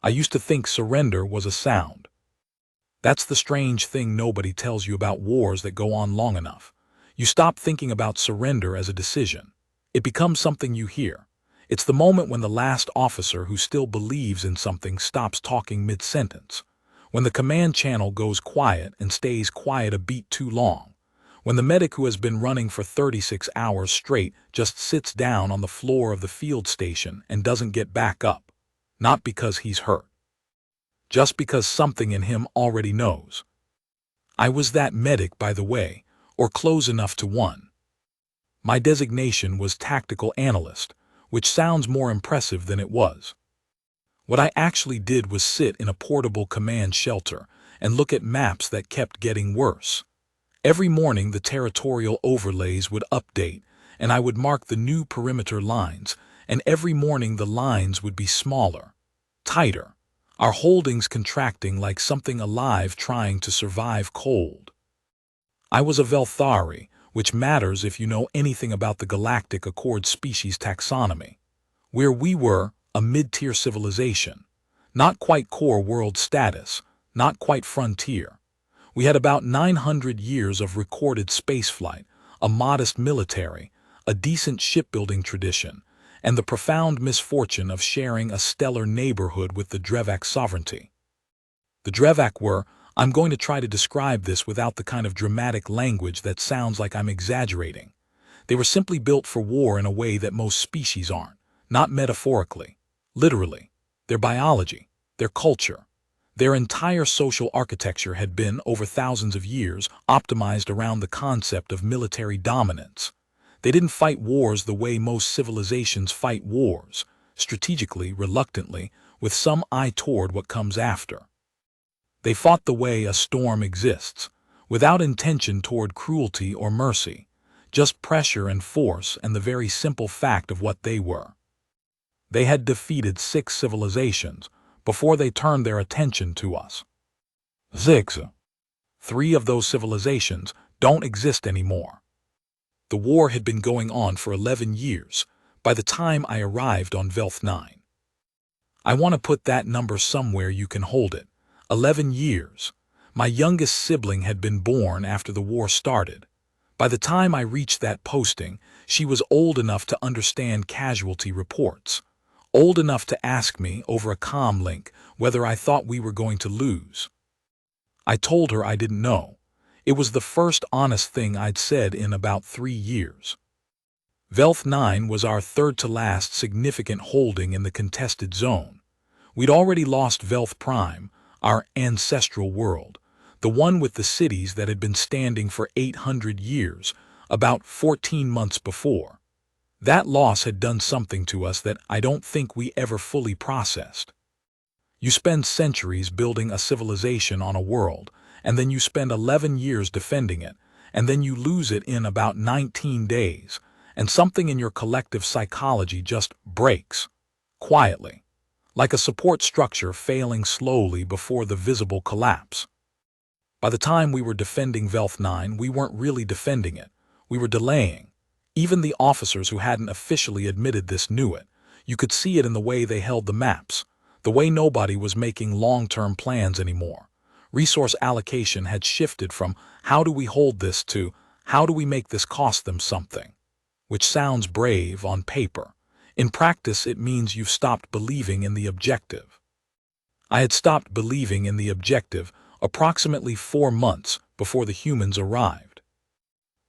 I used to think surrender was a sound. That's the strange thing nobody tells you about wars that go on long enough. You stop thinking about surrender as a decision. It becomes something you hear. It's the moment when the last officer who still believes in something stops talking mid-sentence. When the command channel goes quiet and stays quiet a beat too long. When the medic who has been running for 36 hours straight just sits down on the floor of the field station and doesn't get back up. Not because he's hurt. Just because something in him already knows. I was that medic, by the way, or close enough to one. My designation was tactical analyst, which sounds more impressive than it was. What I actually did was sit in a portable command shelter and look at maps that kept getting worse. Every morning the territorial overlays would update, and I would mark the new perimeter lines, and every morning the lines would be smaller, tighter. Our holdings contracting like something alive trying to survive cold. I was a Velthari, which matters if you know anything about the Galactic Accord species taxonomy, where we were a mid-tier civilization, not quite core world status, not quite frontier. We had about 900 years of recorded spaceflight, a modest military, a decent shipbuilding tradition, and the profound misfortune of sharing a stellar neighborhood with the Drevakh Sovereignty. The Drevakh were, I'm going to try to describe this without the kind of dramatic language that sounds like I'm exaggerating. They were simply built for war in a way that most species aren't, not metaphorically, literally. Their biology, their culture, their entire social architecture had been, over thousands of years, optimized around the concept of military dominance. They didn't fight wars the way most civilizations fight wars, strategically, reluctantly, with some eye toward what comes after. They fought the way a storm exists, without intention toward cruelty or mercy, just pressure and force and the very simple fact of what they were. They had defeated 6 civilizations before they turned their attention to us. 6. 3 of those civilizations don't exist anymore. The war had been going on for 11 years by the time I arrived on Velth 9. I want to put that number somewhere you can hold it. 11 years. My youngest sibling had been born after the war started. By the time I reached that posting, she was old enough to understand casualty reports, old enough to ask me over a comm link whether I thought we were going to lose. I told her I didn't know. It was the first honest thing I'd said in about 3 years. Velth 9 was our third-to-last significant holding in the contested zone. We'd already lost Velth Prime, our ancestral world, the one with the cities that had been standing for 800 years, about 14 months before. That loss had done something to us that I don't think we ever fully processed. You spend centuries building a civilization on a world, and then you spend 11 years defending it, and then you lose it in about 19 days, and something in your collective psychology just breaks, quietly, like a support structure failing slowly before the visible collapse. By the time we were defending Velth 9, we weren't really defending it. We were delaying. Even the officers who hadn't officially admitted this knew it. You could see it in the way they held the maps, the way nobody was making long-term plans anymore. Resource allocation had shifted from how do we hold this to how do we make this cost them something, which sounds brave on paper. In practice, it means you've stopped believing in the objective. I had stopped believing in the objective approximately 4 months before the humans arrived.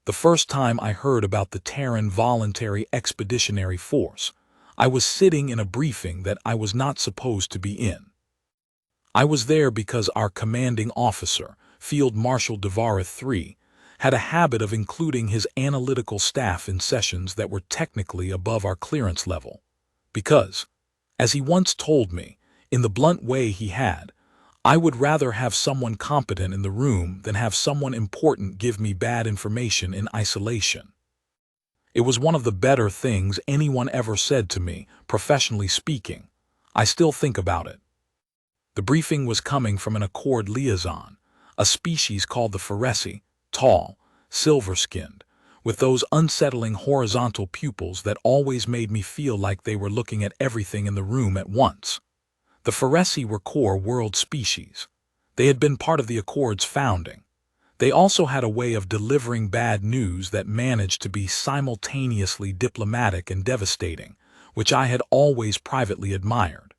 The first time I heard about the Terran Voluntary Expeditionary Force, I was sitting in a briefing that I was not supposed to be in. I was there because our commanding officer, Field Marshal Devarath III, had a habit of including his analytical staff in sessions that were technically above our clearance level. Because, as he once told me, in the blunt way he had, I would rather have someone competent in the room than have someone important give me bad information in isolation. It was one of the better things anyone ever said to me, professionally speaking. I still think about it. The briefing was coming from an Accord liaison, a species called the Pharessi, tall, silver-skinned, with those unsettling horizontal pupils that always made me feel like they were looking at everything in the room at once. The Pharessi were core world species. They had been part of the Accord's founding. They also had a way of delivering bad news that managed to be simultaneously diplomatic and devastating, which I had always privately admired.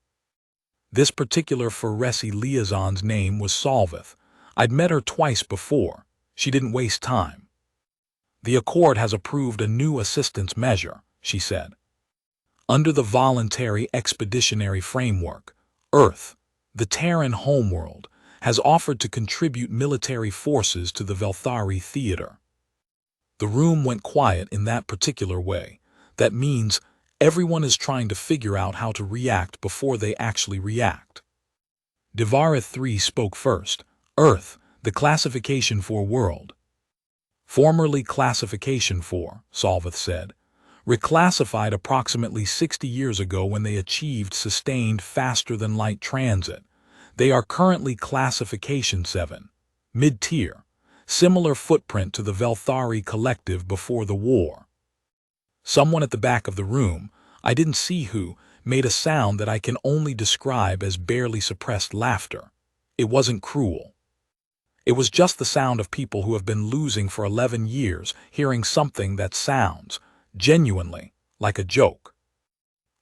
This particular Pharessi liaison's name was Solveth. I'd met her twice before. She didn't waste time. "The Accord has approved a new assistance measure," she said. "Under the Voluntary Expeditionary Framework, Earth, the Terran homeworld, has offered to contribute military forces to the Velthari theater." The room went quiet in that particular way. That means everyone is trying to figure out how to react before they actually react. Drevakh 3 spoke first. "Earth, the classification for world." "Formerly classification for," Solveth said, "reclassified approximately 60 years ago when they achieved sustained faster-than-light transit. They are currently classification 7, mid-tier, similar footprint to the Velthari Collective before the war." Someone at the back of the room, I didn't see who, made a sound that I can only describe as barely suppressed laughter. It wasn't cruel. It was just the sound of people who have been losing for 11 years, hearing something that sounds, genuinely, like a joke.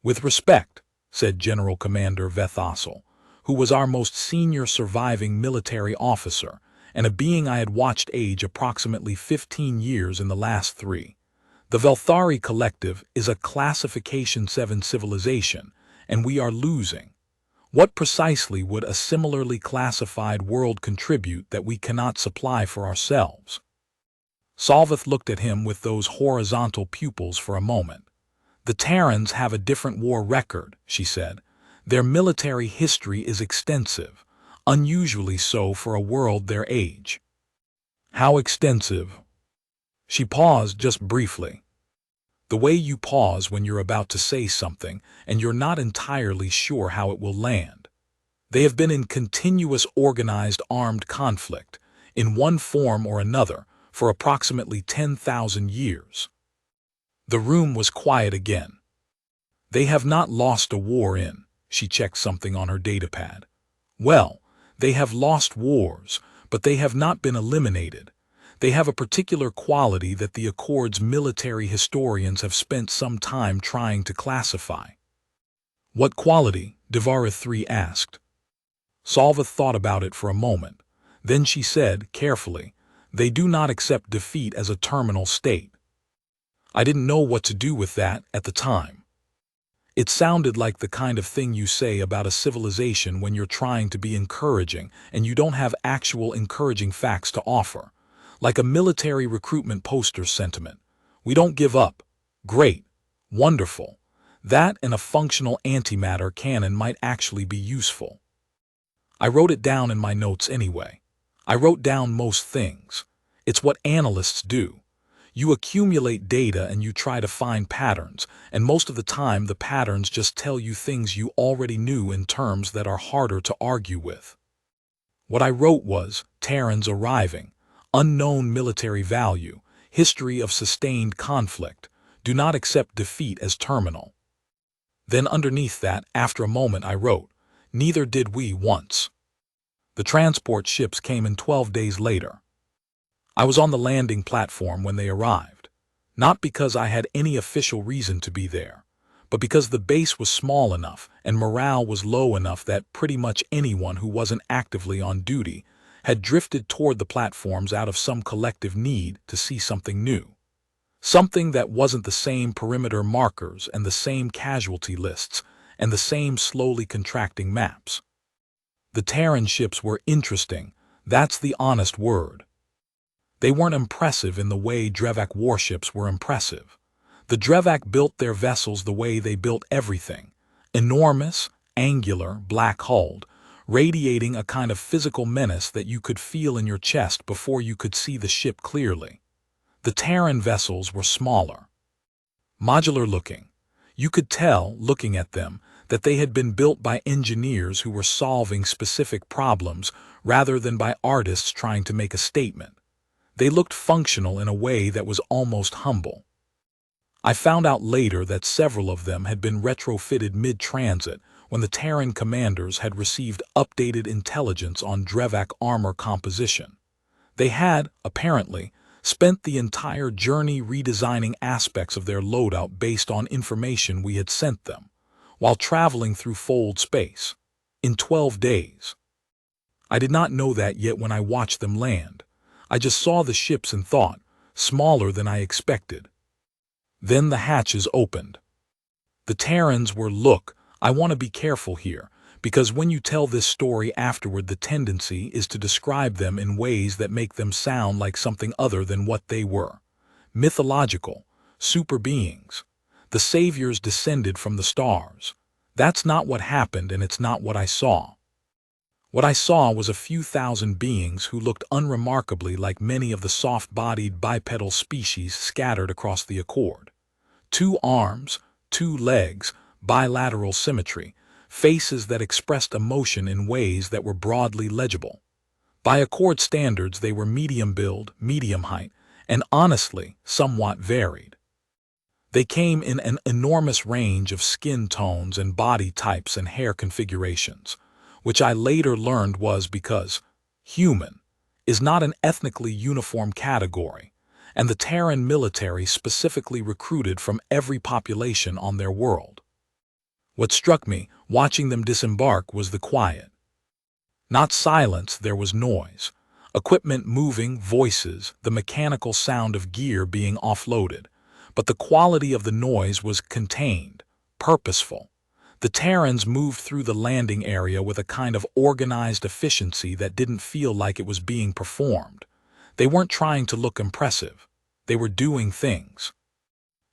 "With respect," said General Commander Velthari, who was our most senior surviving military officer, and a being I had watched age approximately 15 years in the last 3. "The Velthari Collective is a Classification 7 civilization, and we are losing. What precisely would a similarly classified world contribute that we cannot supply for ourselves?" Solveth looked at him with those horizontal pupils for a moment. "The Terrans have a different war record," she said. "Their military history is extensive, unusually so for a world their age." "How extensive?" She paused just briefly. The way you pause when you're about to say something and you're not entirely sure how it will land. "They have been in continuous organized armed conflict, in one form or another, for approximately 10,000 years. The room was quiet again. "They have not lost a war in," she checked something on her datapad. "Well, they have lost wars, but they have not been eliminated. They have a particular quality that the Accord's military historians have spent some time trying to classify." "What quality?" Drevakh 3 asked. Solveth thought about it for a moment. Then she said, carefully, "They do not accept defeat as a terminal state." I didn't know what to do with that at the time. It sounded like the kind of thing you say about a civilization when you're trying to be encouraging and you don't have actual encouraging facts to offer. Like a military recruitment poster sentiment. "We don't give up. Great. Wonderful." That and a functional antimatter cannon might actually be useful. I wrote it down in my notes anyway. I wrote down most things. It's what analysts do. You accumulate data and you try to find patterns, and most of the time the patterns just tell you things you already knew in terms that are harder to argue with. What I wrote was, Terrans arriving, unknown military value, history of sustained conflict, do not accept defeat as terminal. Then underneath that, after a moment I wrote, neither did we once. The transport ships came in 12 days later. I was on the landing platform when they arrived, not because I had any official reason to be there, but because the base was small enough and morale was low enough that pretty much anyone who wasn't actively on duty had drifted toward the platforms out of some collective need to see something new. Something that wasn't the same perimeter markers and the same casualty lists and the same slowly contracting maps. The Terran ships were interesting, that's the honest word. They weren't impressive in the way Drevakh warships were impressive. The Drevakh built their vessels the way they built everything, enormous, angular, black-hulled, radiating a kind of physical menace that you could feel in your chest before you could see the ship clearly. The Terran vessels were smaller, modular-looking. You could tell, looking at them, that they had been built by engineers who were solving specific problems rather than by artists trying to make a statement. They looked functional in a way that was almost humble. I found out later that several of them had been retrofitted mid-transit, when the Terran commanders had received updated intelligence on Drevakh armor composition. They had, apparently, spent the entire journey redesigning aspects of their loadout based on information we had sent them, while traveling through fold space, in 12 days. I did not know that yet when I watched them land. I just saw the ships and thought, smaller than I expected. Then the hatches opened. The Terrans were, look, I want to be careful here, because when you tell this story afterward, the tendency is to describe them in ways that make them sound like something other than what they were. Mythological, super beings. The saviors descended from the stars. That's not what happened, and it's not what I saw. What I saw was a few thousand beings who looked unremarkably like many of the soft-bodied bipedal species scattered across the Accord. 2 arms, 2 legs, bilateral symmetry, faces that expressed emotion in ways that were broadly legible. By Accord standards, they were medium build, medium height, and honestly, somewhat varied. They came in an enormous range of skin tones and body types and hair configurations, which I later learned was because human is not an ethnically uniform category, and the Terran military specifically recruited from every population on their world. What struck me, watching them disembark, was the quiet. Not silence, there was noise. Equipment moving, voices, the mechanical sound of gear being offloaded. But the quality of the noise was contained, purposeful. The Terrans moved through the landing area with a kind of organized efficiency that didn't feel like it was being performed. They weren't trying to look impressive. They were doing things.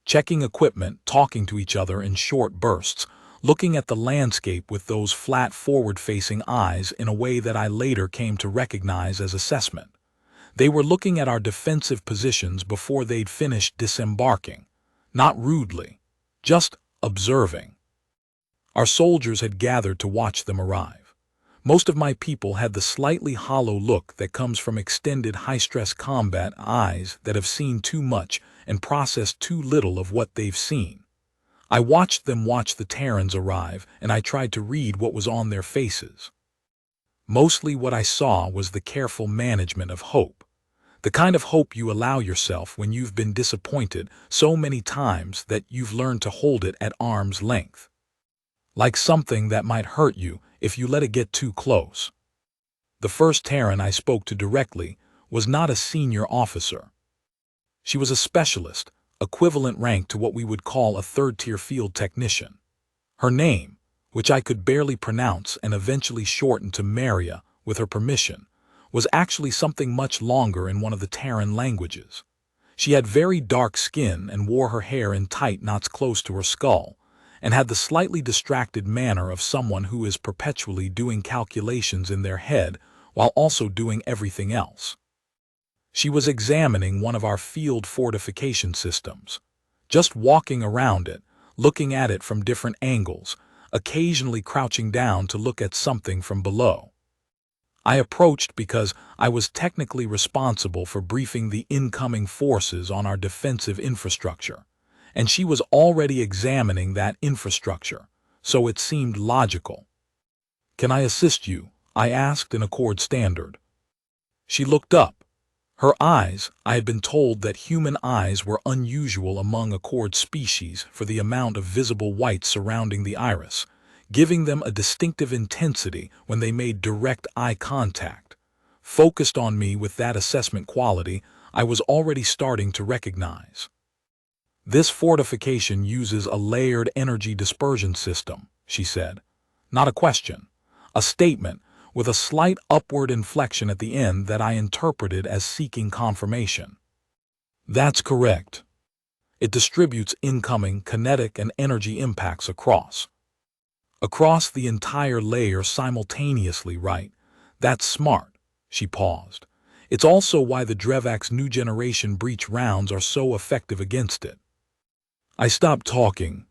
Checking equipment, talking to each other in short bursts, looking at the landscape with those flat forward-facing eyes in a way that I later came to recognize as assessment. They were looking at our defensive positions before they'd finished disembarking, not rudely, just observing. Our soldiers had gathered to watch them arrive. Most of my people had the slightly hollow look that comes from extended high-stress combat, eyes that have seen too much and processed too little of what they've seen. I watched them watch the Terrans arrive, and I tried to read what was on their faces. Mostly what I saw was the careful management of hope. The kind of hope you allow yourself when you've been disappointed so many times that you've learned to hold it at arm's length. Like something that might hurt you if you let it get too close. The first Terran I spoke to directly was not a senior officer. She was a specialist, equivalent rank to what we would call a third-tier field technician. Her name, which I could barely pronounce and eventually shortened to Maria with her permission, was actually something much longer in one of the Terran languages. She had very dark skin and wore her hair in tight knots close to her skull, and had the slightly distracted manner of someone who is perpetually doing calculations in their head while also doing everything else. She was examining one of our field fortification systems, just walking around it, looking at it from different angles, occasionally crouching down to look at something from below. I approached because I was technically responsible for briefing the incoming forces on our defensive infrastructure, and she was already examining that infrastructure, so it seemed logical. "Can I assist you?" I asked in Accord standard. She looked up. Her eyes, I had been told that human eyes were unusual among Accord species for the amount of visible white surrounding the iris, giving them a distinctive intensity when they made direct eye contact. Focused on me with that assessment quality, I was already starting to recognize. "This fortification uses a layered energy dispersion system," she said. Not a question, a statement with a slight upward inflection at the end that I interpreted as seeking confirmation. "That's correct. It distributes incoming kinetic and energy impacts across the entire layer simultaneously, right? That's smart." She paused. "It's also why the Drevakh's new generation breach rounds are so effective against it." I stopped talking.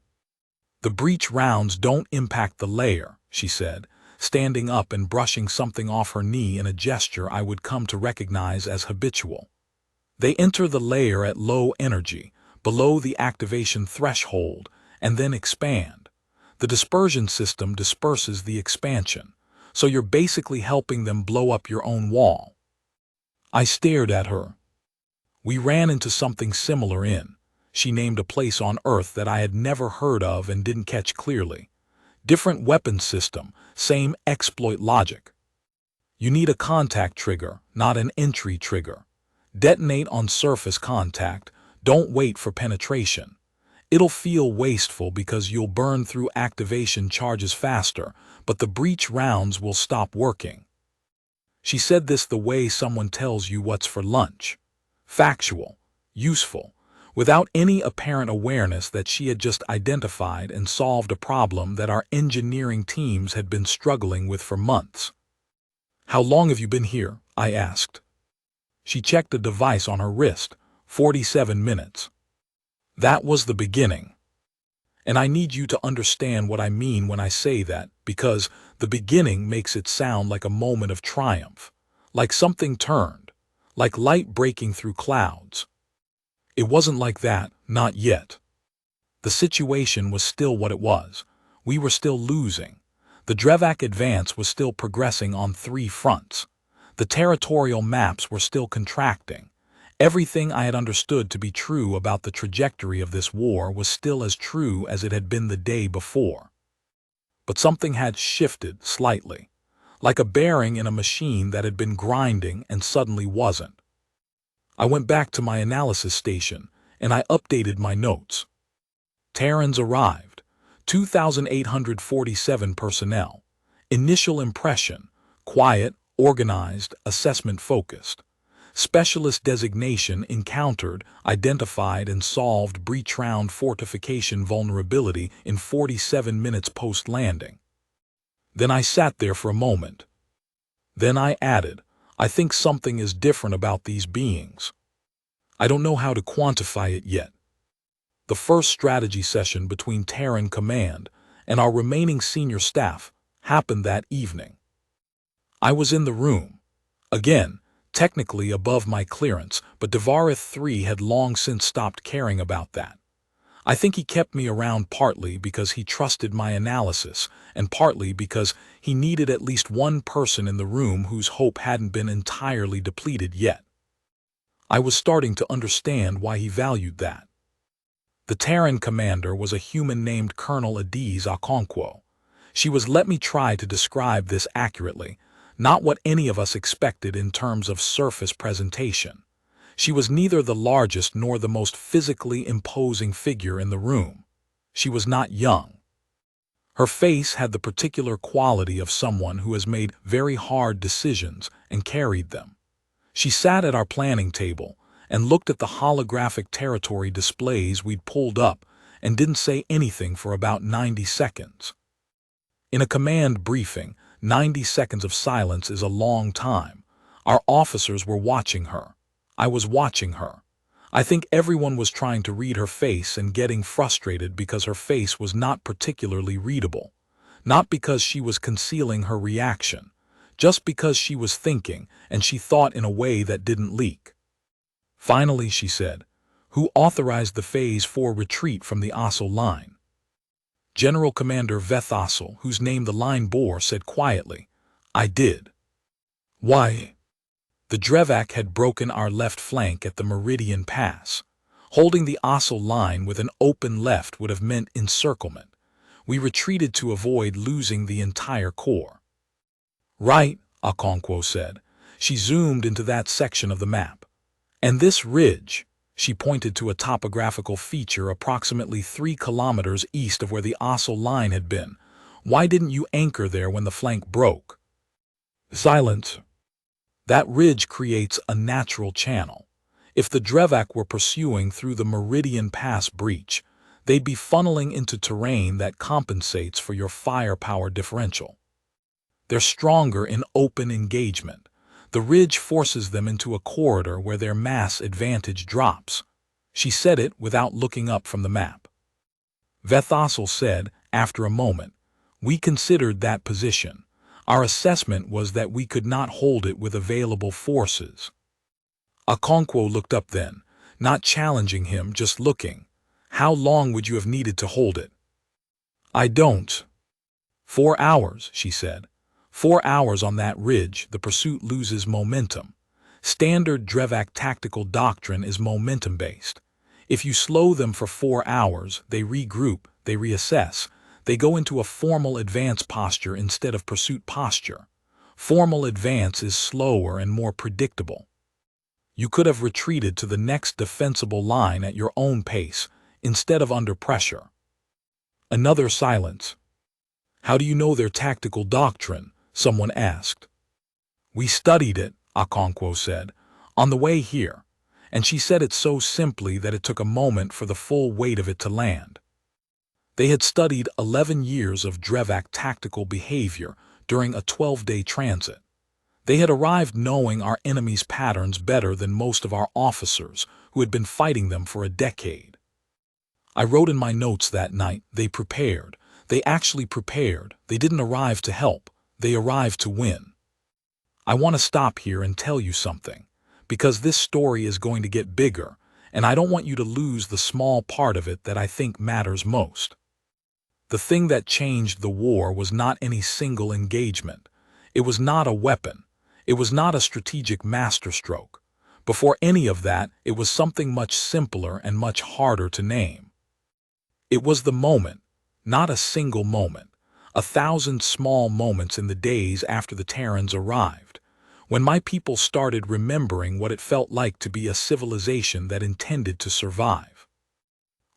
"The breach rounds don't impact the layer," she said, standing up and brushing something off her knee in a gesture I would come to recognize as habitual. "They enter the layer at low energy, below the activation threshold, and then expand. The dispersion system disperses the expansion, so you're basically helping them blow up your own wall. I stared at her. We ran into something similar she named a place on Earth that I had never heard of and didn't catch clearly. Different weapon system, same exploit logic. You need a contact trigger, not an entry trigger. Detonate on surface contact, don't wait for penetration. It'll feel wasteful because you'll burn through activation charges faster, but the breach rounds will stop working. She said this the way someone tells you what's for lunch. Factual, useful, without any apparent awareness that she had just identified and solved a problem that our engineering teams had been struggling with for months. "How long have you been here?" I asked. She checked a device on her wrist. 47 minutes. That was the beginning. And I need you to understand what I mean when I say that, because the beginning makes it sound like a moment of triumph, like something turned, like light breaking through clouds. It wasn't like that, not yet. The situation was still what it was. We were still losing. The Drevakh advance was still progressing on 3 fronts. The territorial maps were still contracting. Everything I had understood to be true about the trajectory of this war was still as true as it had been the day before. But something had shifted slightly, like a bearing in a machine that had been grinding and suddenly wasn't. I went back to my analysis station, and I updated my notes. Terrans arrived. 2,847 personnel. Initial impression: quiet, organized, assessment-focused. Specialist designation: encountered, identified, and solved breach round fortification vulnerability in 47 minutes post-landing. Then I sat there for a moment. Then I added, I think something is different about these beings. I don't know how to quantify it yet. The first strategy session between Terran Command and our remaining senior staff happened that evening. I was in the room. Again, technically above my clearance, but Drevakh III had long since stopped caring about that. I think he kept me around partly because he trusted my analysis, and partly because he needed at least one person in the room whose hope hadn't been entirely depleted yet. I was starting to understand why he valued that. The Terran commander was a human named Colonel Adiz Okonkwo. She was, let me try to describe this accurately, not what any of us expected in terms of surface presentation. She was neither the largest nor the most physically imposing figure in the room. She was not young. Her face had the particular quality of someone who has made very hard decisions and carried them. She sat at our planning table and looked at the holographic territory displays we'd pulled up and didn't say anything for about 90 seconds. In a command briefing, 90 seconds of silence is a long time. Our officers were watching her. I was watching her. I think everyone was trying to read her face and getting frustrated because her face was not particularly readable. Not because she was concealing her reaction, just because she was thinking, and she thought in a way that didn't leak. Finally, she said, "Who authorized the Phase 4 retreat from the Ossel line?" General Commander Velthari, whose name the line bore, said quietly, "I did." "Why?" The Drevakh had broken our left flank at the Meridian Pass. Holding the Ossel line with an open left would have meant encirclement. We retreated to avoid losing the entire corps. "Right," Okonkwo said. She zoomed into that section of the map. "And this ridge," she pointed to a topographical feature approximately 3 kilometers east of where the Ossel line had been. "Why didn't you anchor there when the flank broke?" Silence. "That ridge creates a natural channel. If the Drevakh were pursuing through the Meridian Pass breach, they'd be funneling into terrain that compensates for your firepower differential. They're stronger in open engagement. The ridge forces them into a corridor where their mass advantage drops." She said it without looking up from the map. Velthari said, after a moment, "We considered that position. Our assessment was that we could not hold it with available forces." Okonkwo looked up then, not challenging him, just looking. "How long would you have needed to hold it?" I don't. 4 hours, she said. 4 hours on that ridge, the pursuit loses momentum. Standard Drevakh tactical doctrine is momentum-based. If you slow them for 4 hours, they regroup, they reassess, they go into a formal advance posture instead of pursuit posture. Formal advance is slower and more predictable. You could have retreated to the next defensible line at your own pace, instead of under pressure. Another silence. How do you know their tactical doctrine? Someone asked. We studied it, Okonkwo said, on the way here, and she said it so simply that it took a moment for the full weight of it to land. They had studied 11 years of Drevakh tactical behavior during a 12-day transit. They had arrived knowing our enemy's patterns better than most of our officers who had been fighting them for a decade. I wrote in my notes that night, they prepared. They actually prepared. They didn't arrive to help. They arrived to win. I want to stop here and tell you something, because this story is going to get bigger, and I don't want you to lose the small part of it that I think matters most. The thing that changed the war was not any single engagement. It was not a weapon. It was not a strategic masterstroke. Before any of that, it was something much simpler and much harder to name. It was the moment, not a single moment, 1,000 small moments in the days after the Terrans arrived, when my people started remembering what it felt like to be a civilization that intended to survive.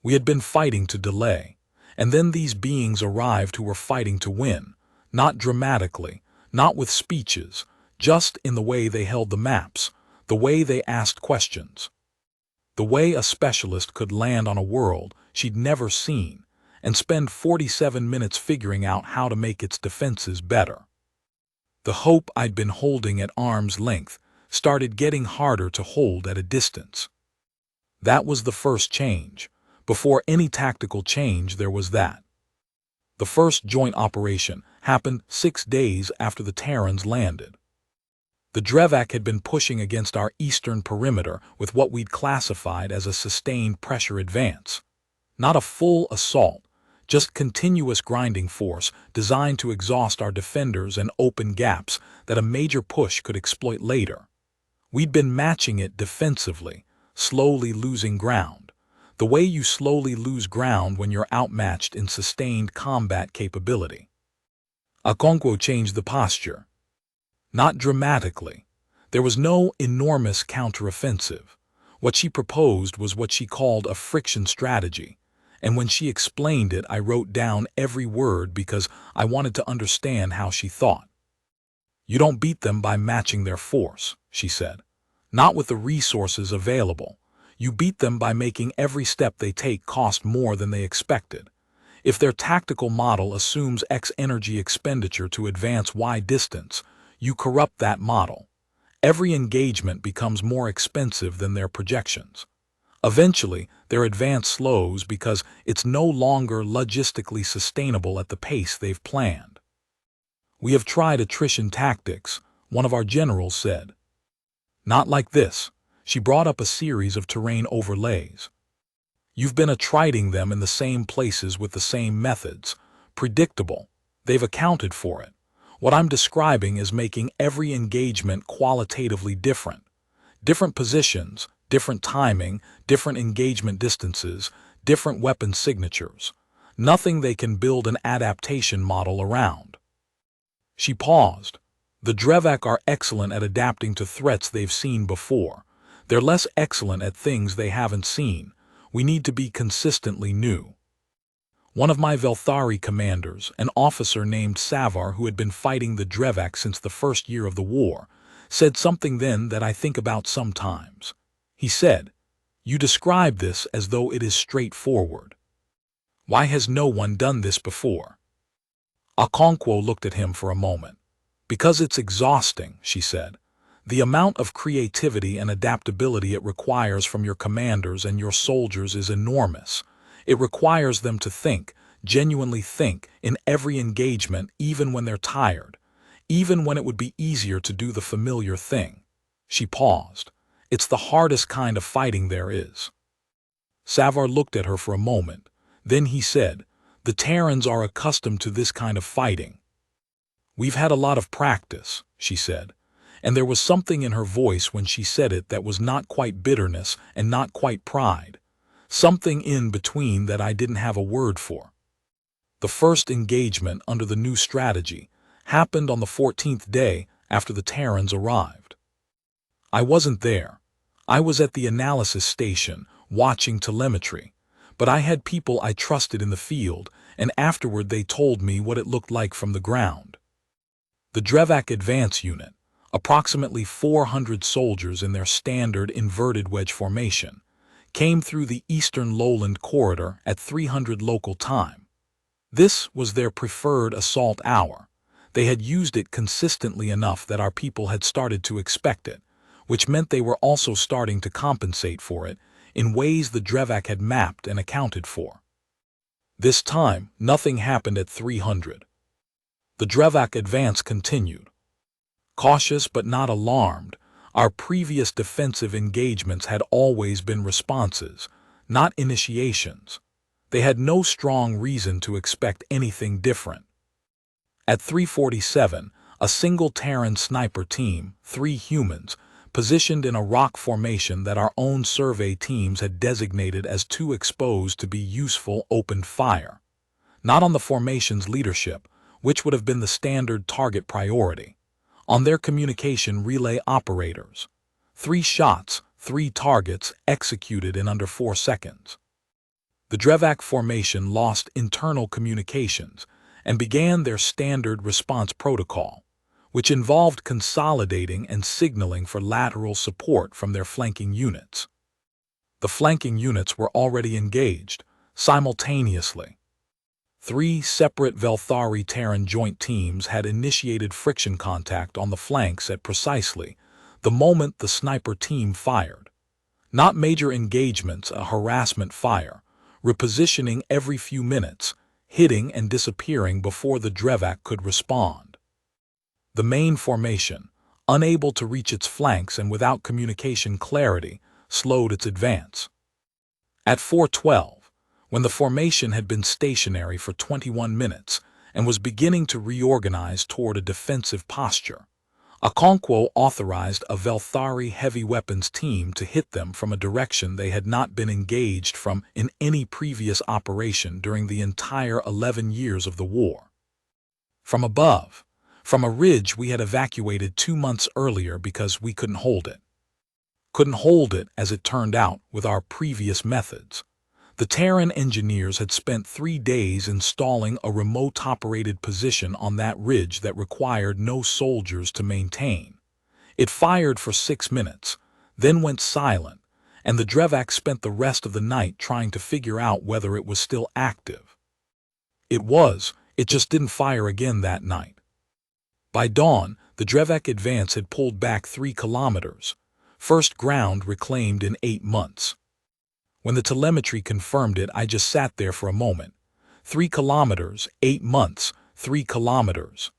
We had been fighting to delay, and then these beings arrived who were fighting to win, not dramatically, not with speeches, just in the way they held the maps, the way they asked questions. The way a specialist could land on a world she'd never seen and spend 47 minutes figuring out how to make its defenses better. The hope I'd been holding at arm's length started getting harder to hold at a distance. That was the first change. Before any tactical change, there was that. The first joint operation happened 6 days after the Terrans landed. The Drevakh had been pushing against our eastern perimeter with what we'd classified as a sustained pressure advance. Not a full assault, just continuous grinding force designed to exhaust our defenders and open gaps that a major push could exploit later. We'd been matching it defensively, slowly losing ground, the way you slowly lose ground when you're outmatched in sustained combat capability. Okonkwo changed the posture. Not dramatically. There was no enormous counteroffensive. What she proposed was what she called a friction strategy, and when she explained it, I wrote down every word because I wanted to understand how she thought. You don't beat them by matching their force, she said. Not with the resources available. You beat them by making every step they take cost more than they expected. If their tactical model assumes X energy expenditure to advance Y distance, you corrupt that model. Every engagement becomes more expensive than their projections. Eventually, their advance slows because it's no longer logistically sustainable at the pace they've planned. We have tried attrition tactics, one of our generals said. Not like this. She brought up a series of terrain overlays. You've been attriting them in the same places with the same methods. Predictable. They've accounted for it. What I'm describing is making every engagement qualitatively different. Different positions, different timing, different engagement distances, different weapon signatures. Nothing they can build an adaptation model around. She paused. The Drevakh are excellent at adapting to threats they've seen before. They're less excellent at things they haven't seen. We need to be consistently new. One of my Velthari commanders, an officer named Savar who had been fighting the Drevakh since the first year of the war, said something then that I think about sometimes. He said, "You describe this as though it is straightforward. Why has no one done this before?" Okonkwo looked at him for a moment. "Because it's exhausting," she said. "The amount of creativity and adaptability it requires from your commanders and your soldiers is enormous. It requires them to think, genuinely think, in every engagement, even when they're tired, even when it would be easier to do the familiar thing." She paused. "It's the hardest kind of fighting there is." Savar looked at her for a moment. Then he said, The Terrans are accustomed to this kind of fighting. We've had a lot of practice, she said, and there was something in her voice when she said it that was not quite bitterness and not quite pride, something in between that I didn't have a word for. The first engagement under the new strategy happened on the 14th day after the Terrans arrived. I wasn't there. I was at the analysis station watching telemetry, but I had people I trusted in the field, and afterward they told me what it looked like from the ground. The Drevakh Advance Unit, approximately 400 soldiers in their standard inverted wedge formation, came through the eastern lowland corridor at 300 local time. This was their preferred assault hour. They had used it consistently enough that our people had started to expect it, which meant they were also starting to compensate for it in ways the Drevakh had mapped and accounted for. This time, nothing happened at 300. The Drevakh advance continued. Cautious but not alarmed, our previous defensive engagements had always been responses, not initiations. They had no strong reason to expect anything different. At 3:47, a single Terran sniper team, 3 humans, positioned in a rock formation that our own survey teams had designated as too exposed to be useful, opened fire. Not on the formation's leadership, which would have been the standard target priority. On their communication relay operators. 3 shots, 3 targets, executed in under 4 seconds. The Drevakh formation lost internal communications and began their standard response protocol, which involved consolidating and signaling for lateral support from their flanking units. The flanking units were already engaged, simultaneously. 3 separate Velthari Terran joint teams had initiated friction contact on the flanks at precisely the moment the sniper team fired. Not major engagements, a harassment fire, repositioning every few minutes, hitting and disappearing before the Drevakh could respond. The main formation, unable to reach its flanks and without communication clarity, slowed its advance. At 4:12, when the formation had been stationary for 21 minutes and was beginning to reorganize toward a defensive posture, Okonkwo authorized a Velthari heavy weapons team to hit them from a direction they had not been engaged from in any previous operation during the entire 11 years of the war. From above, from a ridge we had evacuated 2 months earlier because we couldn't hold it. Couldn't hold it, as it turned out, with our previous methods. The Terran engineers had spent 3 days installing a remote-operated position on that ridge that required no soldiers to maintain. It fired for 6 minutes, then went silent, and the Drevakh spent the rest of the night trying to figure out whether it was still active. It just didn't fire again that night. By dawn, the Drevakh advance had pulled back 3 kilometers, first ground reclaimed in 8 months. When the telemetry confirmed it, I just sat there for a moment. 3 kilometers, 8 months, 3 kilometers.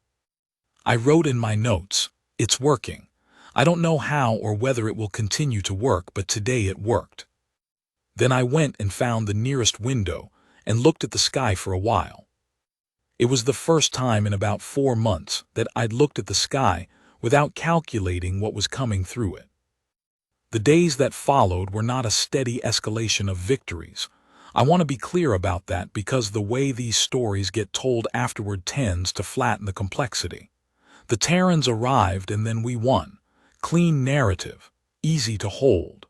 I wrote in my notes, "It's working. I don't know how or whether it will continue to work, but today it worked." Then I went and found the nearest window and looked at the sky for a while. It was the first time in about 4 months that I'd looked at the sky without calculating what was coming through it. The days that followed were not a steady escalation of victories. I want to be clear about that because the way these stories get told afterward tends to flatten the complexity. The Terrans arrived and then we won. Clean narrative, easy to hold.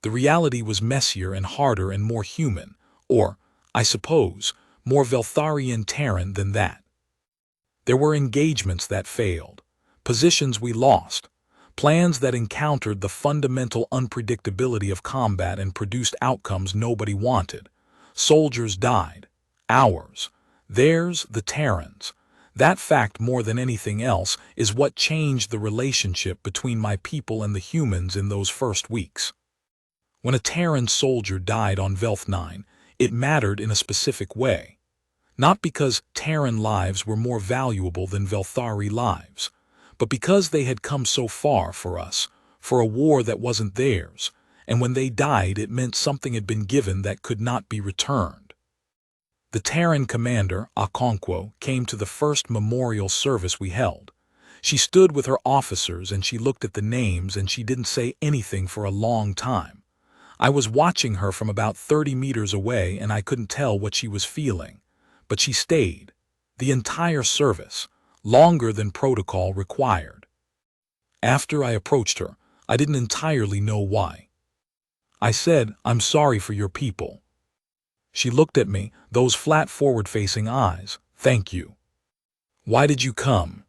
The reality was messier and harder and more human, or, I suppose, more Veltharian Terran than that. There were engagements that failed, positions we lost, plans that encountered the fundamental unpredictability of combat and produced outcomes nobody wanted. Soldiers died. Ours. Theirs, the Terrans. That fact, more than anything else, is what changed the relationship between my people and the humans in those first weeks. When a Terran soldier died on Velth 9, it mattered in a specific way. Not because Terran lives were more valuable than Velthari lives, but because they had come so far for us, for a war that wasn't theirs, and when they died it meant something had been given that could not be returned. The Terran commander, Okonkwo, came to the first memorial service we held. She stood with her officers and she looked at the names and she didn't say anything for a long time. I was watching her from about 30 meters away and I couldn't tell what she was feeling. But she stayed. The entire service, longer than protocol required. After I approached her, I didn't entirely know why. I said, "I'm sorry for your people." She looked at me, those flat forward-facing eyes. "Thank you." "Why did you come?"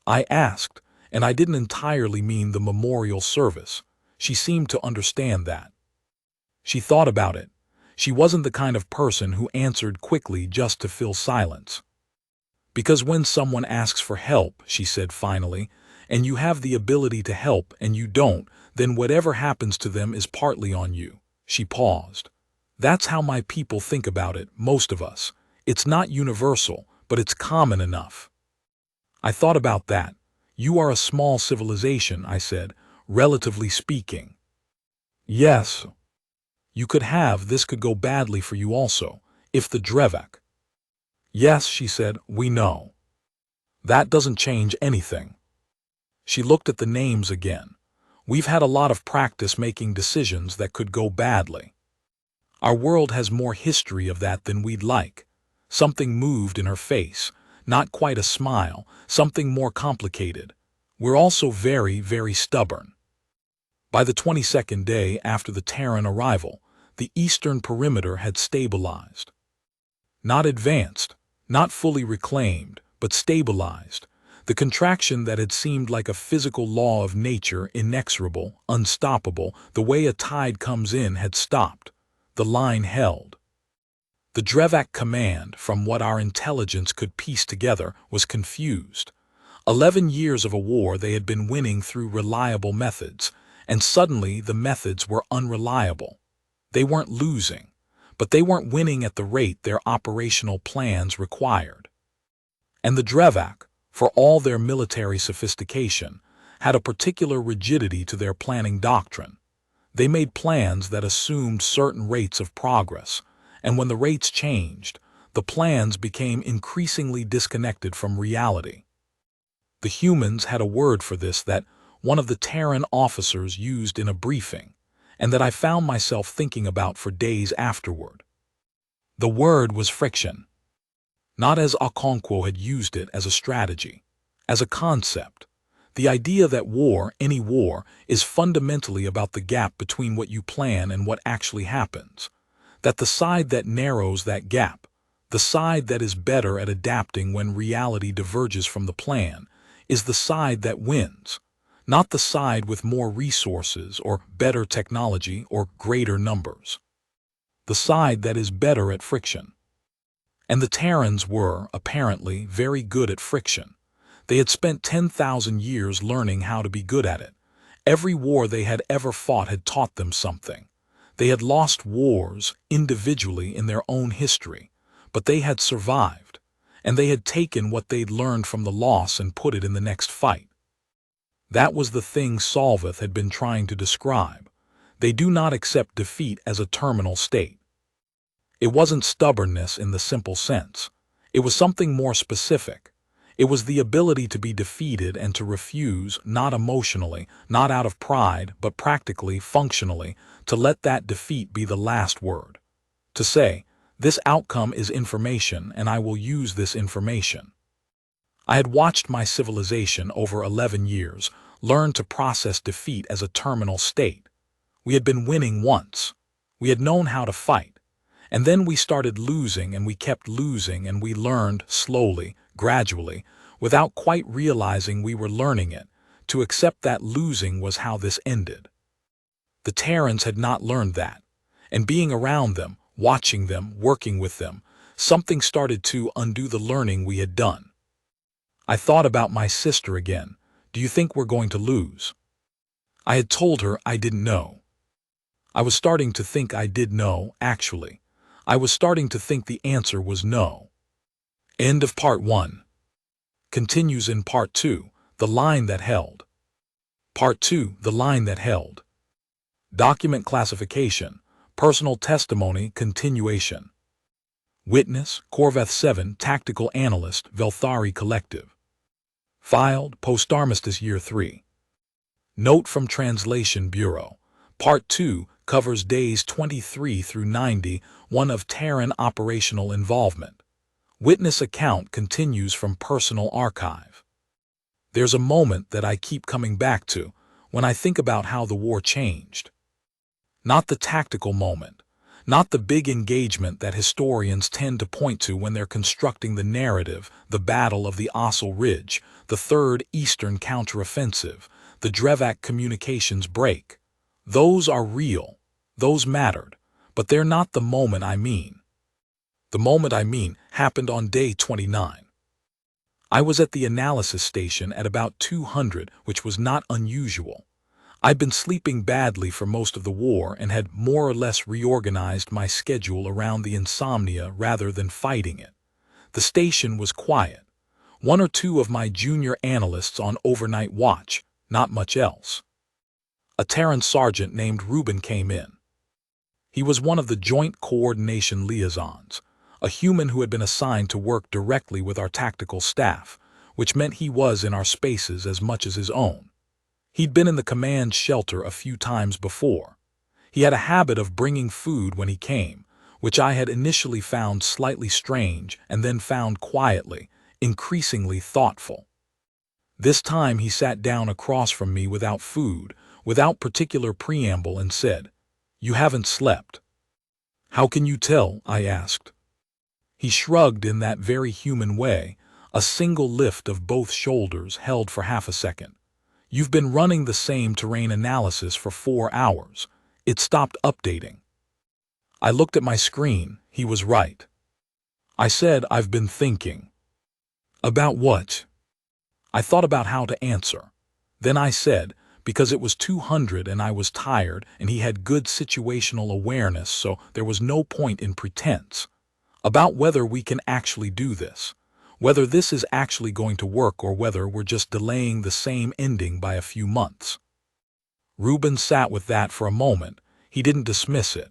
I asked, and I didn't entirely mean the memorial service. She seemed to understand that. She thought about it. She wasn't the kind of person who answered quickly just to fill silence. "Because when someone asks for help," she said finally, "and you have the ability to help and you don't, then whatever happens to them is partly on you." She paused. "That's how my people think about it, most of us. It's not universal, but it's common enough." I thought about that. "You are a small civilization," I said, "relatively speaking." "Yes. You could have, this could go badly for you also, if the Drevakh." "Yes," she said, "we know. That doesn't change anything." She looked at the names again. "We've had a lot of practice making decisions that could go badly. Our world has more history of that than we'd like." Something moved in her face. Not quite a smile, something more complicated. "We're also very, very stubborn." By the 22nd day after the Terran arrival, the eastern perimeter had stabilized. Not advanced, not fully reclaimed, but stabilized. The contraction that had seemed like a physical law of nature, inexorable, unstoppable, the way a tide comes in, had stopped. The line held. The Drevakh command, from what our intelligence could piece together, was confused. 11 years of a war they had been winning through reliable methods, and suddenly the methods were unreliable. They weren't losing, but they weren't winning at the rate their operational plans required. And the Drevakh, for all their military sophistication, had a particular rigidity to their planning doctrine. They made plans that assumed certain rates of progress, and when the rates changed, the plans became increasingly disconnected from reality. The humans had a word for this that one of the Terran officers used in a briefing, and that I found myself thinking about for days afterward. The word was friction. Not as Okonkwo had used it as a strategy, as a concept. The idea that war, any war, is fundamentally about the gap between what you plan and what actually happens. That the side that narrows that gap, the side that is better at adapting when reality diverges from the plan, is the side that wins, not the side with more resources or better technology or greater numbers. The side that is better at friction. And the Terrans were, apparently, very good at friction. They had spent 10,000 years learning how to be good at it. Every war they had ever fought had taught them something. They had lost wars individually in their own history, but they had survived, and they had taken what they'd learned from the loss and put it in the next fight. That was the thing Solveth had been trying to describe. They do not accept defeat as a terminal state. It wasn't stubbornness in the simple sense. It was something more specific. It was the ability to be defeated and to refuse, not emotionally, not out of pride, but practically, functionally, to let that defeat be the last word. To say, "This outcome is information and I will use this information." I had watched my civilization over 11 years learn to process defeat as a terminal state. We had been winning once. We had known how to fight. And then we started losing and we kept losing and we learned slowly, gradually, without quite realizing we were learning it, to accept that losing was how this ended. The Terrans had not learned that, and being around them, watching them, working with them, something started to undo the learning we had done. I thought about my sister again. "Do you think we're going to lose?" I had told her I didn't know. I was starting to think I did know, actually. I was starting to think the answer was no. End of part 1. Continues in part 2, The Line That Held. Part 2, The Line That Held. Document classification, personal testimony continuation. Witness, Corveth 7, Tactical Analyst, Velthari Collective. Filed, Post-Armistice Year 3. Note from Translation Bureau. Part 2 covers days 23 through 90, one of Terran operational involvement. Witness account continues from personal archive. There's a moment that I keep coming back to when I think about how the war changed. Not the tactical moment, not the big engagement that historians tend to point to when they're constructing the narrative, the Battle of the Ossel Ridge, the Third Eastern Counteroffensive, the Drevakh communications break. Those are real, those mattered, but they're not the moment I mean. The moment I mean happened on day 29. I was at the analysis station at about 200, which was not unusual. I'd been sleeping badly for most of the war and had more or less reorganized my schedule around the insomnia rather than fighting it. The station was quiet. One or two of my junior analysts on overnight watch, not much else. A Terran sergeant named Reuben came in. He was one of the Joint Coordination Liaisons, a human who had been assigned to work directly with our tactical staff, which meant he was in our spaces as much as his own. He'd been in the command shelter a few times before. He had a habit of bringing food when he came, which I had initially found slightly strange and then found quietly, increasingly thoughtful. This time he sat down across from me without food, without particular preamble, and said, "You haven't slept." "How can you tell?" I asked. He shrugged in that very human way, a single lift of both shoulders held for half a second. "You've been running the same terrain analysis for 4 hours. It stopped updating." I looked at my screen. He was right. I said, "I've been thinking." "About what?" I thought about how to answer. Then I said, because it was 200 and I was tired and he had good situational awareness, so there was no point in pretense. About whether we can actually do this. Whether this is actually going to work or whether we're just delaying the same ending by a few months. Reuben sat with that for a moment. He didn't dismiss it.